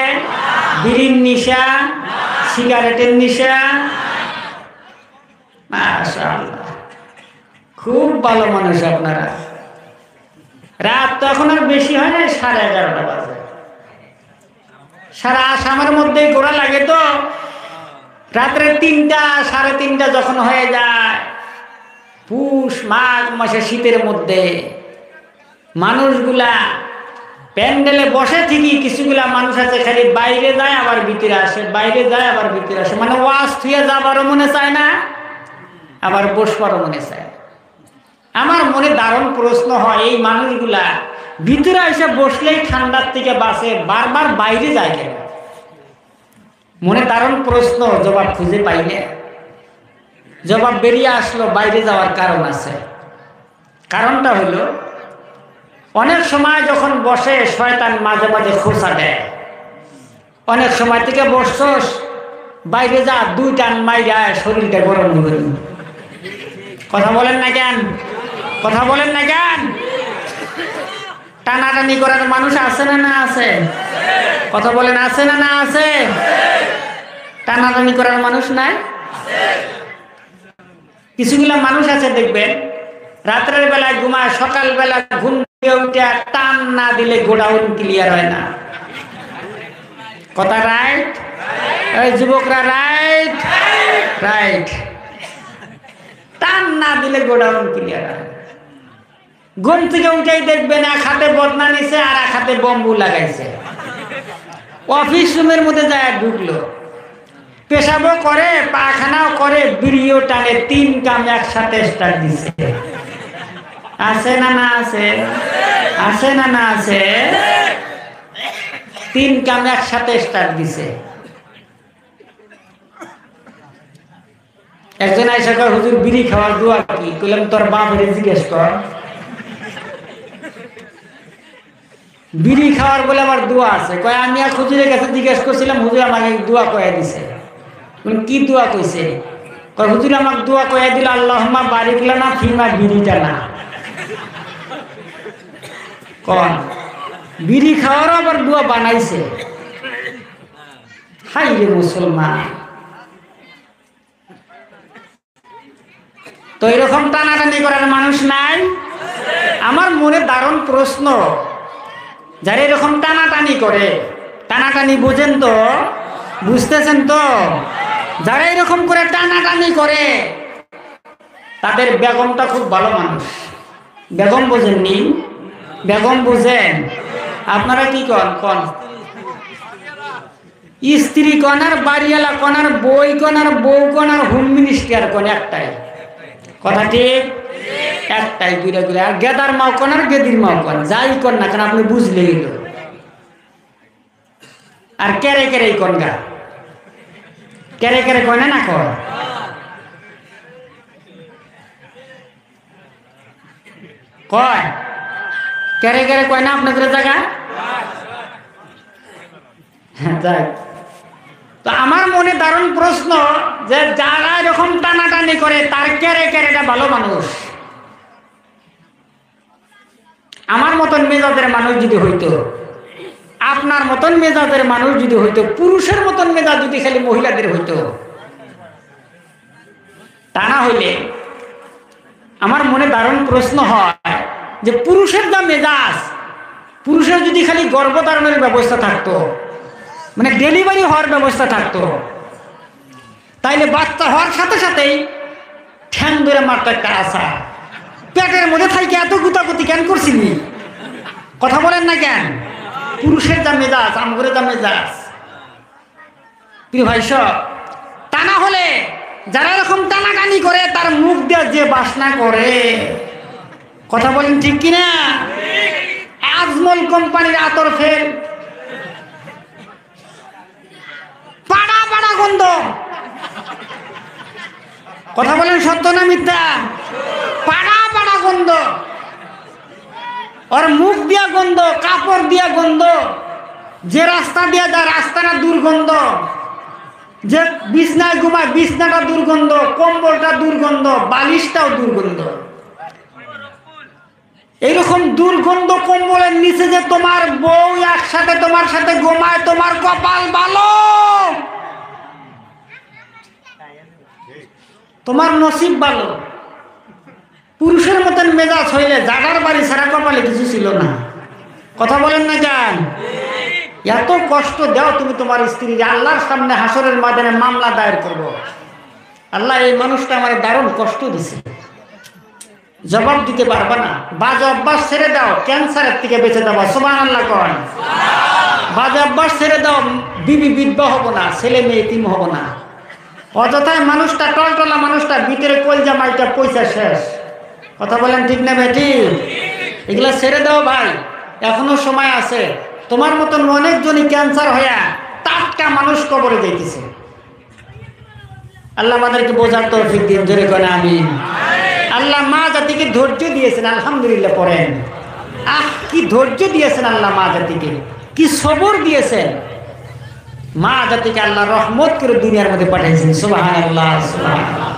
S1: বিড়ির নিশা, সিগারেটের নিশা? মাশাআল্লাহ, খুব ভালো মানুষ আপনারা। রাত তো এখন আর বেশি হয় না, 11:30 বাজে। সারা আসামের মধ্যে ঘোরা লাগে তো রাত্রে 3টা 3:30 যখন হয়ে যায়, পুষ মাঘ মাসে শীতের মধ্যে মানুষগুলা প্যান্ডেলে বসে ঠিকই, কিছুগুলা মানুষ আছে খালি বাইরে যায় আবার ভিতরে আসে, বাইরে যায় আবার ভিতরে আসে, মানে ওয়াজ থুয়ে যাবারও মনে চায় না, আবার বসবারও মনে চায়। আমার মনে দারুণ প্রশ্ন হয়, এই মানুষগুলা ভিতরে এসে বসলেই ঠান্ডার থেকে বাঁচে, বারবার বাইরে যায় কেন? মনে দারুণ প্রশ্ন, জবাব খুঁজে পাইলে জবাব বেরিয়ে আসলো। বাইরে যাওয়ার কারণ আছে। কারণটা হলো, অনেক সময় যখন বসে শয়তান মাঝে মাঝে খোঁচা দেয়। অনেক সময় থেকে বসছস, বাইরে যা, 2 টান মাইরা শরীরটা গরম হবে। কথা বলেন না কেন? কথা বলেন না কেন? টানাটানি করার মানুষ আছে না না আছে? কথা বলেন আছে না না আছে? টানাটানি করার মানুষ নাই? কিছুগুলা মানুষ আছে দেখবেন, রাত্রের বেলায় ঘুমায়, সকালবেলা ঘুম থেকে উঠে টান না দিলে গোডাউন ক্লিয়ার হয় না। কথা রাইট? এই যুবকরা রাইট? রাইট। টান না দিলে গোডাউন ক্লিয়ার হয়। ঘুম থেকে উঠেই দেখবেন এক হাতে বদনা নিছে আর এক হাতে বম্বু লাগাইছে। অফিস রুমের মধ্যে যায় ঢুকলো, পেশাবও করে, পায়খানাও করে, বিড়িও টানে, 3 কাম একসাথে স্টার্ট দিছে। আছে না না আছে? আছে না না আছে? 3 কাম একসাথে স্টার্ট দিছে। একজন আইসা কয়, হুজুর বিড়ি খাওয়ার দোয়া কি? কইলাম তোর বাপরে জিজ্ঞেস কর। বিড়ি খাওয়ার বলে আমার দোয়া আছে? কয় আমি আর হুজুরের কাছে জিজ্ঞেস করছিলাম, হুজুর আমাকে দোয়া কয়ে দিছে। কি দোয়া কইছে? কয় হুজুর আমাকে দোয়া কয়ে দিল, আল্লাহুম্মা বারিক লানা ফিমা বিড়িটা না। কোন বিড়ি খাওয়ারও আবার দোয়া বানাইছে? হাই রে মুসলমান! তো এরকম টানাটানি করার মানুষ নাই? আমার মনে দারুণ প্রশ্ন, যারা এরকম টানাটানি করে, টানাটানি বোঝেন তো? বুঝতেছেন তো? যারা এরকম করে টানাটানি করে, তাদের বেগমটা খুব ভালো মানুষ। বেগম বোঝেননি? বেগম বুঝেন? আপনারা কি কন? কন স্ত্রী কন আর বাড়িওয়ালা কন আর বই কন আর বউ কন আর হোম মিনিস্টার কন, একটাই কথা ঠিক? একটাই, দুইটা দুইটা। আর গেদার মাও কন আর গেদির মাও কন, যাই কন না কেন আপনি বুঝলে গেল। আর কেড়ে কেড়ে কন গা, কেড়ে কেড়ে কনে না কন? কয় কেড়ে কেড়ে কয় না আপনাদের জায়গা? যাই। তো আমার মনে দারুণ প্রশ্ন, যে যারা এরকম টানাটানি করে তার কেড়ে কেড়েটা ভালো মানুষ। আমার মতন মেজাজের মানুষ যদি হইতো, আপনার মতন মেজাজের মানুষ যদি হইতো, পুরুষের মতন মেজাজ যদি খালি মহিলাদের হইতো, তা না হইলে আমার মনে দারুণ প্রশ্ন হয় যে পুরুষের যা মেজাজ, পুরুষের যদি খালি গর্ভধারণের ব্যবস্থা থাকতো, মানে ডেলিভারি হওয়ার ব্যবস্থা থাকতো, তাইলে বাচ্চা হওয়ার সাথে সাথেই ঠ্যাং ধরে মারতো একটা আশা, পেটের মধ্যে থাইকে এত গুতাগুতি কেন করছিনি? কথা বলেন না কেন? পুরুষের যা মেজাজ, আমগরের যা মেজাজ। প্রিয় ভাই সব, তা না হলে যারা এরকম টানাটানি করে তার মুখ দিয়ে যে বাসনা করে, কথা বলেন ঠিক কিনা? আজমল কোম্পানির আতর ফেল, পাড়া পাড়া গন্ধ। কথা বলেন সত্য না মিথ্যা? পাড়া পাড়া গন্ধ, ওর মুখ দিয়া গন্ধ, কাপড় দিয়া গন্ধ, যে রাস্তা দিয়া যায় রাস্তাটা দুর্গন্ধ, যে বিছনায় ঘুমায় বিছনাটা দুর্গন্ধ, কম্বলটা দুর্গন্ধ, বালিশটাও দুর্গন্ধ। এইরকম দুর্গন্ধ কম্বলের নিচে যে তোমার বউ একসাথে তোমার সাথে ঘুমায়, তোমার কপাল ভালো, তোমার নসিব ভালো। পুরুষের মতন মেজাজ হইলে জাগার বাড়ি ছাড়া কপালে কিছু ছিল না। কথা বলেন না কেন? এত কষ্ট দাও তুমি তোমার স্ত্রী, আল্লাহর সামনে হাসরের ময়দানে মামলা দায়ের করবো, আল্লাহ এই মানুষটা আমার দারুণ কষ্ট দিছে, জবাব দিতে পারবা না। বাজে অভ্যাস ছেড়ে দাও, ক্যান্সারের থেকে বেঁচে যাবো। সুবহানাল্লাহ কন। বাজে অভ্যাস ছেড়ে দাও, বিবি বিধবা হবো না, ছেলে মেয়ে এতিম হবো না। অযথায় মানুষটা টলটলা মানুষটা ভিতরে কলজা মাইটা পয়সা শেষ। কথা বলেন ঠিক না বেটি? এগুলা ছেড়ে দাও ভাই, এখনো সময় আছে। তোমার মতন অনেকজনই ক্যান্সার হইয়া টাটকা মানুষ কবরে যাইতেছে। আল্লাহ আমাদেরকে বোঝার তৌফিক দিন, জোরে করে আমিন। আল্লাহ মা জাতিকে ধৈর্য দিয়েছেন, আলহামদুলিল্লাহ পড়েন। কি ধৈর্য দিয়েছেন আল্লাহ মা জাতিকে, কি সবর দিয়েছেন। মা জাতিকে আল্লাহ রহমত করে দুনিয়ার মধ্যে পাঠিয়েছেন। সুবহানাল্লাহ, সুবহানাল্লাহ।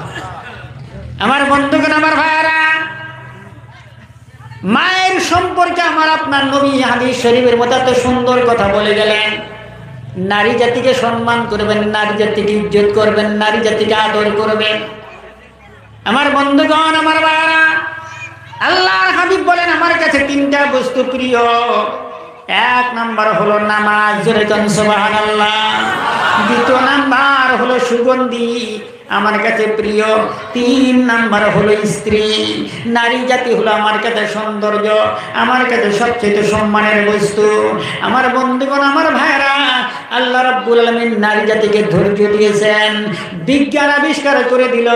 S1: আমার বন্ধুগণ, আমার ভাইয়ারা, মায়ের সম্পর্কে আমার আপনার নবী হাদিস শরীফের মধ্যে এত সুন্দর কথা বলে গেলেন। নারী জাতিকে সম্মান করবেন, নারী জাতিকে ইজ্জত করবেন, নারী জাতিকে আদর করবেন। আমার বন্ধুগণ, আমার ভাইয়ারা, আল্লাহর হাবিব বলেন আমার কাছে তিনটা বস্তু প্রিয়। এক নাম্বার হলো নামাজ, জোরে কোন সুবহানাল্লাহ। দ্বিতীয় নাম্বার হলো সুগন্ধি, আমার কাছে প্রিয়। তিন নাম্বার হলো স্ত্রী। নারী জাতি হলো আমার কাছে সৌন্দর্য, আমার কাছে সবচেয়ে সম্মানের বস্তু। আমার বন্ধুগণ, আমার ভাইরা, আল্লাহ রাব্বুল আলামিন নারী জাতিকে ধৈর্য দিয়েছেন। বিজ্ঞান আবিষ্কার করে দিল,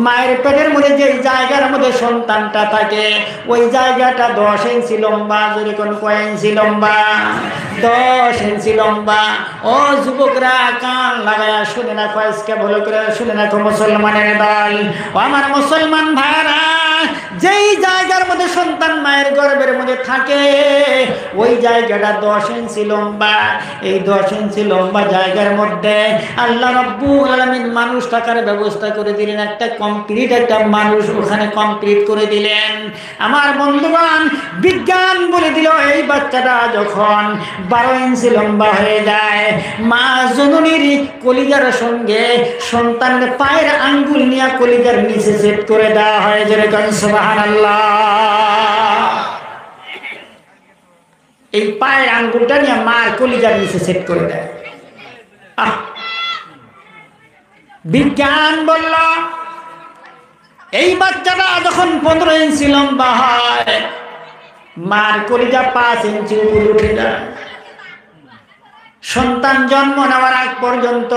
S1: মায়ের পেটের মধ্যে যে জায়গার মধ্যে সন্তানটা থাকে ওই জায়গাটা 10 ইঞ্চি লম্বা। যদি কোন কয় ইঞ্চি লম্বা? 10 ইঞ্চি লম্বা। ও যুবকরা, কান লাগায়া শুনে না, কয়েসকে ভালো করে শুনে না মুসলমানের দল। ও আমার মুসলমান ভাইরা, যেই জায়গার মধ্যে সন্তান মায়ের গর্ভের মধ্যে থাকে ওই জায়গাটা 10 ইঞ্চি লম্বা। এই 10 ইঞ্চি লম্বা জায়গার মধ্যে আল্লাহ রাব্বুল আলামিন মানুষ থাকার ব্যবস্থা করে দিলেন। একটা কমপ্লিট একটা মানুষ ওখানে কমপ্লিট করে দিলেন। আমার বন্ধুগণ, বিজ্ঞান বলে দিল এই বাচ্চাটা যখন 12 ইঞ্চি লম্বা হয়ে যায়, মা জননীর কলিজার সঙ্গে সন্তানের পায়ের আঙ্গুল নিয়ে কলিজার নিচে সেট করে দেওয়া হয়। যেরকম সুবহানাল্লাহ। এই পায়ের আঙ্গুলটা নিয়ে মার কলিজার নিচে সেট করে দেয়। বিজ্ঞান বলল এই বাচ্চাটা যখন 15 ইঞ্চি লম্বা হয়, মার কলিজা 5 ইঞ্চি উপরে উঠে যায়। সন্তান জন্ম নেওয়ার আগ পর্যন্ত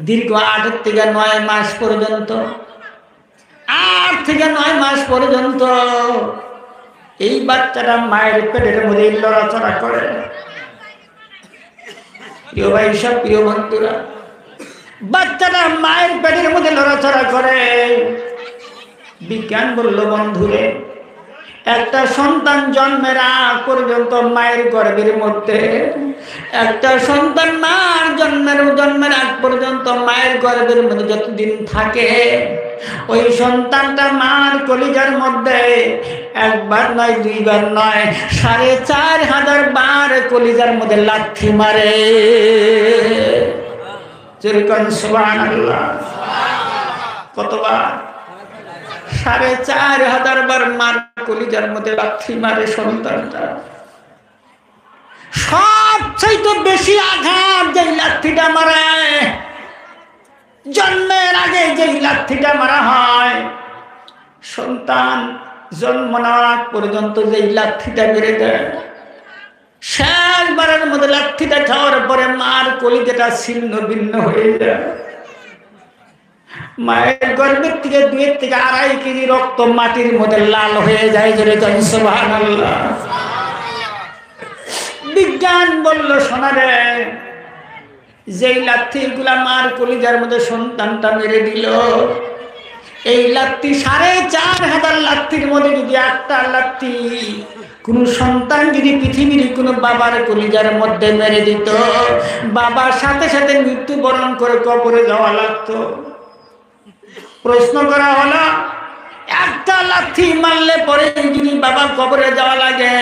S1: দীর্ঘ 8 থেকে 9 মাস পর্যন্ত, 8 থেকে 9 মাস পর্যন্ত এই বাচ্চাটা মায়ের পেটের মধ্যে লড়াচড়া করে। প্রিয় ভাই সব, প্রিয় বন্ধুরা, বাচ্চাটা মায়ের পেটের মধ্যে লড়াচড়া করে। বিজ্ঞান বলল বন্ধুরে, একটা সন্তান জন্মের আগ পর্যন্ত মায়ের গর্ভের মধ্যে, একটা সন্তান মার জন্মের আগ পর্যন্ত মায়ের গর্ভের মধ্যে যতদিন থাকে ওই সন্তানটা মার কলিজার মধ্যে একবার নয়, দুইবার নয়, 4500 বার কলিজার মধ্যে লাথি মারে। যেরকম সুবহানাল্লাহ। কতবার? 4500 বার মার কলিজার মধ্যে লাথি মারে সন্তানটা। সবচেয়ে বেশি আঘাত যেই লাথিটা মারে, জন্মের আগে যেই লাথিটা মারা হয় সন্তান জন্ম নেওয়ার আগ পর্যন্ত যে লাথিটা মেরে দেয়, শেষবারের মধ্যে লাথিটা খাওয়ার পরে মার কলিজাটা ছিন্ন ভিন্ন হয়ে যায়। মায়ের গর্ভের থেকে 2 থেকে 2.5 কেজি রক্ত মাটির মধ্যে লাল হয়ে যায়। সুবহানাল্লাহ। বিজ্ঞান বলল, শোনা রে, যেই লাথিগুলা মার কলিজার মধ্যে সন্তানটা মেরে দিল, এই লাথি 4,500 লাথির মধ্যে যদি একটা লাথি কোন সন্তান যদি পৃথিবীর কোন বাবার কলিজার মধ্যে মেরে দিত, বাবার সাথে সাথে মৃত্যুবরণ করে কবরে যাওয়া লাগতো। প্রশ্ন করা হলো, একটা লাথি মারলে পরে যদি বাবা কবরে যাওয়া লাগে,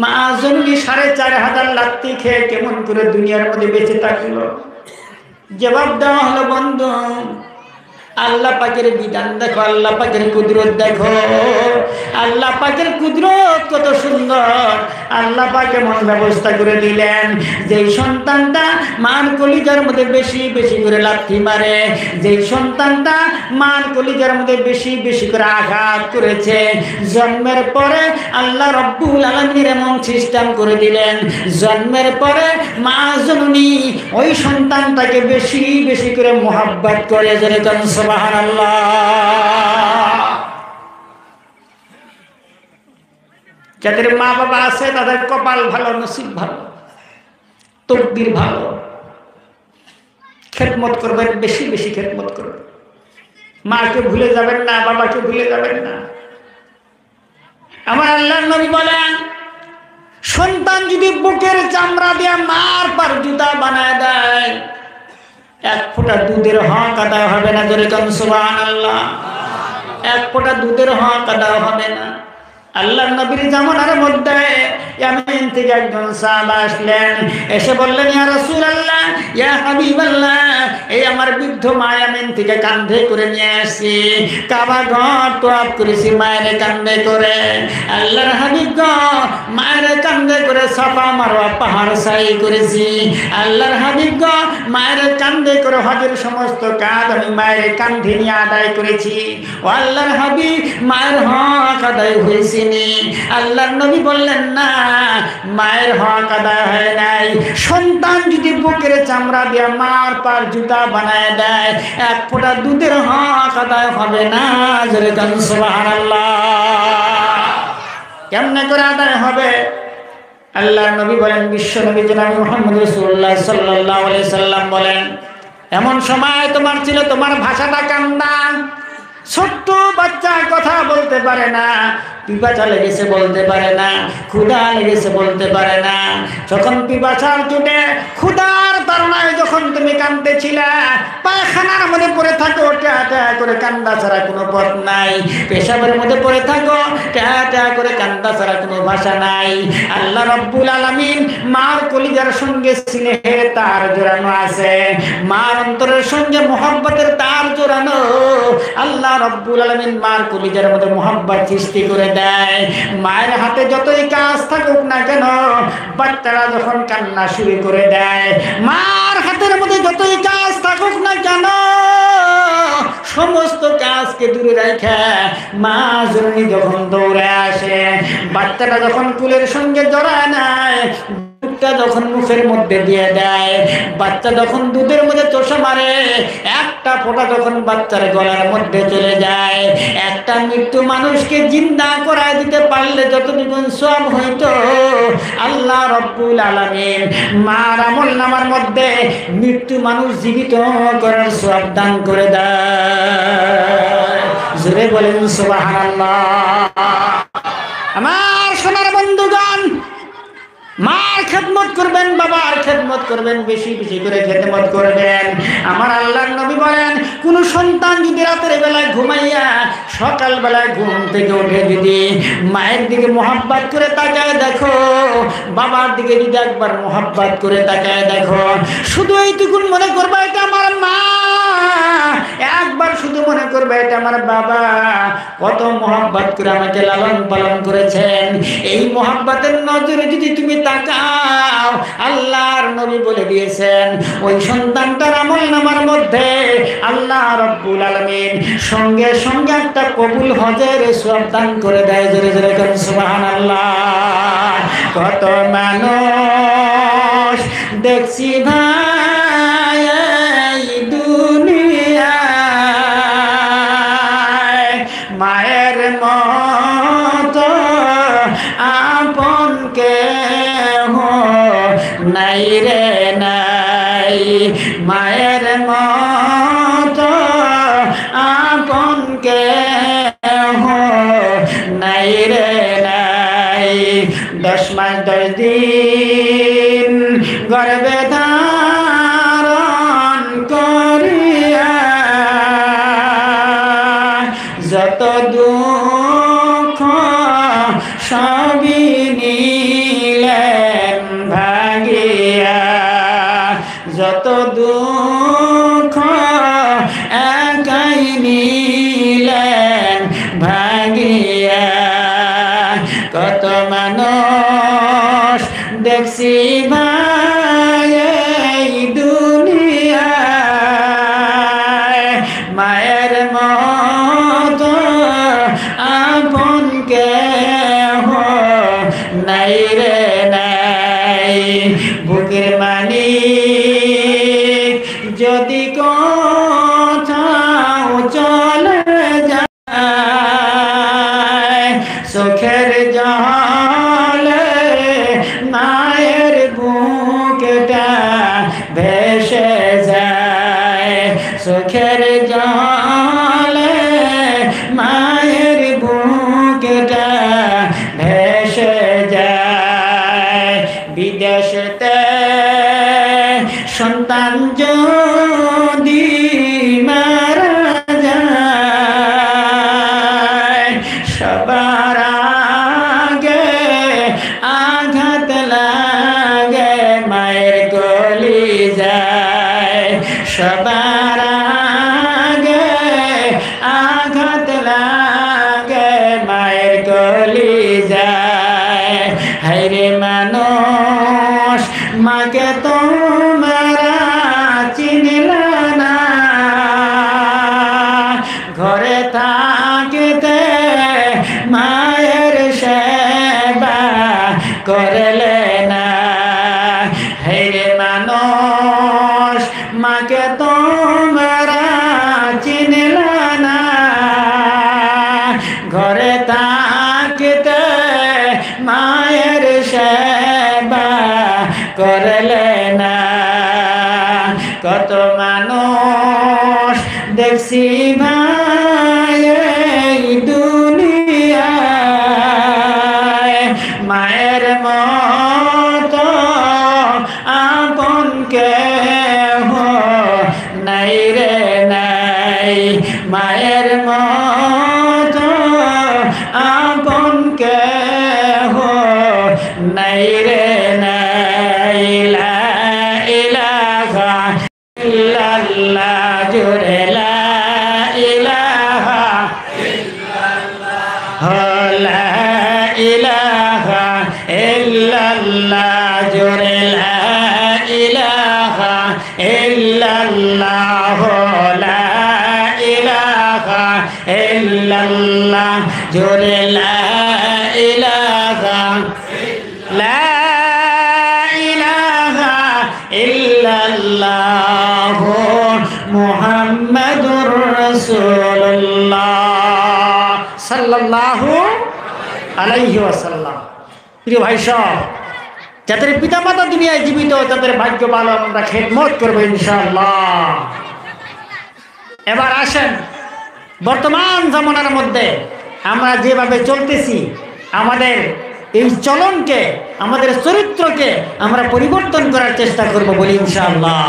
S1: মা জননী 4,500 লাথি খেয়ে কেমন করে দুনিয়ার মধ্যে বেঁচে থাকলো? জবাব দেওয়া হলো, বন্ধু, আল্লাহ পাকের বিধান দেখো, আল্লাহ পাকের কুদরত দেখো। আল্লাহ পাকের কুদরত কত সুন্দর। আল্লাহ পাক এমন ব্যবস্থা করে দিলেন, যেই সন্তানটা মার কলিজার মধ্যে বেশি বেশি করে লাথি মারে, যেই সন্তানটা মার কলিজার মধ্যে বেশি বেশি করে আঘাত করেছে, জন্মের পরে আল্লাহ রব্বুল আলামিন এমন সিস্টেম করে দিলেন, জন্মের পরে মা জননী ওই সন্তানটাকে বেশি বেশি করে মোহাব্বত করে। সুবহানাল্লাহ। যাদের মা বাবা আছে তাদের কপাল ভালো, নসিব ভালো, তকদির ভালো। খেদমত করবেন, বেশি বেশি খেদমত করবেন। মাকে ভুলে যাবেন না, বাবাকে ভুলে যাবেন না। আমার আল্লাহর নবী বলেন, সন্তান যদি বুকের চামড়া দিয়ে মার পার জুতা বানায় দেয়, 1 ফোঁটা দুধের হক আদায় হবে না। জোরে কোন সুবহানাল্লাহ। 1 ফোঁটা দুধের হক আদায় হবে না। আল্লাহর নবীর জামানার মধ্যে ইয়ামেন থেকে একজন সাহাবা আসলেন, এসে বললেন, ইয়া রাসূলুল্লাহ, ইয়া হাবিবাল্লাহ, এই আমার বৃদ্ধ মা ইয়ামেন থেকে কাঁধে করে নিয়ে আসছি, কাবা ঘর তওয়াফ করেছি মায়ের কাঁধে করে। আল্লাহর হাবিব গো, মায়ের কাঁধে করে সাফা মারওয়া পাহাড় সাই করেছি। আল্লাহর হাবিব গো, মায়ের কাঁধে করে হজের সমস্ত কাজ আমি মায়ের কাঁধে নিয়ে আদায় করেছি। ও আল্লাহর হাবিব, মায়ের হক আদায় হয়েছে। আল্লাহর নবী বললেন, না, মায়ের হক আদায় হয় নাই। সন্তান যদি বুকের চামড়া দিয়ে মার পার জুতা বানায় দেয়, 1 ফোঁটা দুধের হক আদায় হবে না। জোরে কোন সুবহানাল্লাহ। কেমনে করে আদায় হবে? আল্লাহর নবী বলেন, বিশ্ব নবী জনাব মুহাম্মদ রাসূলুল্লাহ সাল্লাল্লাহু আলাইহি সাল্লাম বলেন, এমন সময় তোমার ছিল, তোমার ভাষাটা কান্দা, ছোট্ট বাচ্চা কথা বলতে পারে না, পিপাসা লেগেছে বলতে পারে না, ক্ষুধা লেগেছে বলতে পারে না। যখন পিপাসার চোটে ক্ষুধার তাড়নায় যখন তুমি কাঁদতেছিলা, পায়খানার মধ্যে পড়ে থাকো, ট্যা ট্যা করে কান্দা ছাড়া কোনো পথ নাই, পেশাবের মধ্যে পড়ে থাকো, ট্যা ট্যা করে কান্দা ছাড়া কোনো ভাষা নাই। আল্লাহ রব্বুল আলামিন মার কলিজার সঙ্গে স্নেহের তার জোড়ানো আছে, মার অন্তরের সঙ্গে মোহাব্বতের তার জোড়ানো। আল্লাহ রব্বুল আলামিন মার কলিজার মধ্যে মোহাব্বত সৃষ্টি করে দেয়। মায়ের হাতে যতই কাজ থাকুক না কেন, বাচ্চারা যখন কান্না শুরু করে দেয়, মার হাতের মধ্যে যতই কাজ থাকুক না কেন, সমস্ত কাজকে দূরে রেখে মা জননী যখন দৌড়ে আসে, বাচ্চাটা যখন কুলের সঙ্গে জড়ায় নেয়, দুধটা যখন মুখের মধ্যে দিয়ে দেয়, বাচ্চা যখন দুধের মধ্যে চোষা মারে, 1টা ফোঁটা যখন বাচ্চার গলার মধ্যে চলে যায়, একটা মৃত্যু মানুষকে জিন্দা করায় দিতে পারলে যতটুকু সওয়াব হইতো, আল্লাহ রব্বুল আলামিন মার আমলনামার মধ্যে মৃত্যু মানুষ জীবিত করার সওয়াব দান করে দেয়। জোরে বলেন সুবহানাল্লাহ। আমার সোনার বন্ধুগণ, মার খেদমত করবেন, বাবার খেদমত করবেন, বেশি বেশি করে খেদমত করবেন। আমার আল্লাহর নবী বলেন, কোন সন্তান যদি রাতের বেলায় ঘুমাইয়া সকাল বেলায় ঘুম থেকে উঠে যদি মায়ের দিকে মোহাব্বত করে তাকায় দেখো, বাবার দিকে যদি একবার মোহাব্বত করে তাকায় দেখো, শুধু এইটুকুন মনে করবা এটা আমার মা, একবার শুধু মনে করবে এটা আমার বাবা, কত মহব্বত করে আমাকে লালন পালন করেছেন। এই মহব্বতের নজরে যদি তুমি তাকাও, আল্লাহর নবী বলে দিয়েছেন ওই সন্তানটার আমলনামার মধ্যে আল্লাহ রাব্বুল আলামিন সঙ্গে সঙ্গে একটা কবুল হজের সওয়াব দান করে দেয়। জোরে জোরে করেন সুবহানাল্লাহ। কত মানুষ দেখছি ভাই এই দুনিয়ায়, মায়ের মতো আপন কেহ নাই রে নাই, মায়ের মতো আপন কেহ নাই রে নাই। 10 মাস 10 দিন গর্ভে ধারণ করিয়া যত দুঃখ সবই নিলেন ভাগিয়া, যত দুঃখ একাই নিলেন ভাগিয়া। কত মানুষ দেখছি ভাই এই দুনিয়ায়, মায়ের মতো আপন কেহ নাই রে নাই। বুকের মালিক যদি কোথাও চলে যায়, চোখের জলে মায়ের বুকটা ভেসে যায়, চোখের জলে মায়ের বুকটা ভেসে যায়। বিদেশেতে সন্তান যদি মারা যায়, সবার আগে আঘাত লাগে মায়ের কলিজায়, সবার আগে আঘাত লাগে মায়ের কলিজায়। হায়রে মানুষ মাকে তোমরা চিনলা না, ঘরে থাকতে মায়ের সেবা করলে না। হেরে মানুষ মাকে তোমরা চিনলা না, ঘরে থাকতে মায়ের সেবা করলে না। কত মানুষ দেখছি ভাই এই দুনিয়ায়, মায়ের মতো আপন কেহ নাই রে নাই, মায়ের মতো আপন কেহ নাই রে নাই। লা ইলাহা ইল্লাল্লাহ, জোরে লা ইলাহা ইল্লাল্লাহ, লা ইলাহা ইল্লাল্লাহ, জোরে লা ইলাহা ইল্লাল্লাহ, লা ইলাহা ইল্লাল্লাহ, জোরে লা ইলাহা লা ইলাহা ইল্লাল্লাহ মুহাম্মাদুর রাসূলুল্লাহ সাল্লাল্লাহু আলাইহি ওয়াসাল্লাম। প্রিয় ভাই সব, যাদের পিতামাতা দুনিয়ায় জীবিত তাদের ভাগ্য ভালো, আমরা খেদমত করবো ইনশাআল্লাহ। এবার আসেন, বর্তমান জামানার মধ্যে আমরা যেভাবে চলতেছি, আমাদের এই চলনকে, আমাদের চরিত্রকে আমরা পরিবর্তন করার চেষ্টা করব বলি ইনশাআল্লাহ।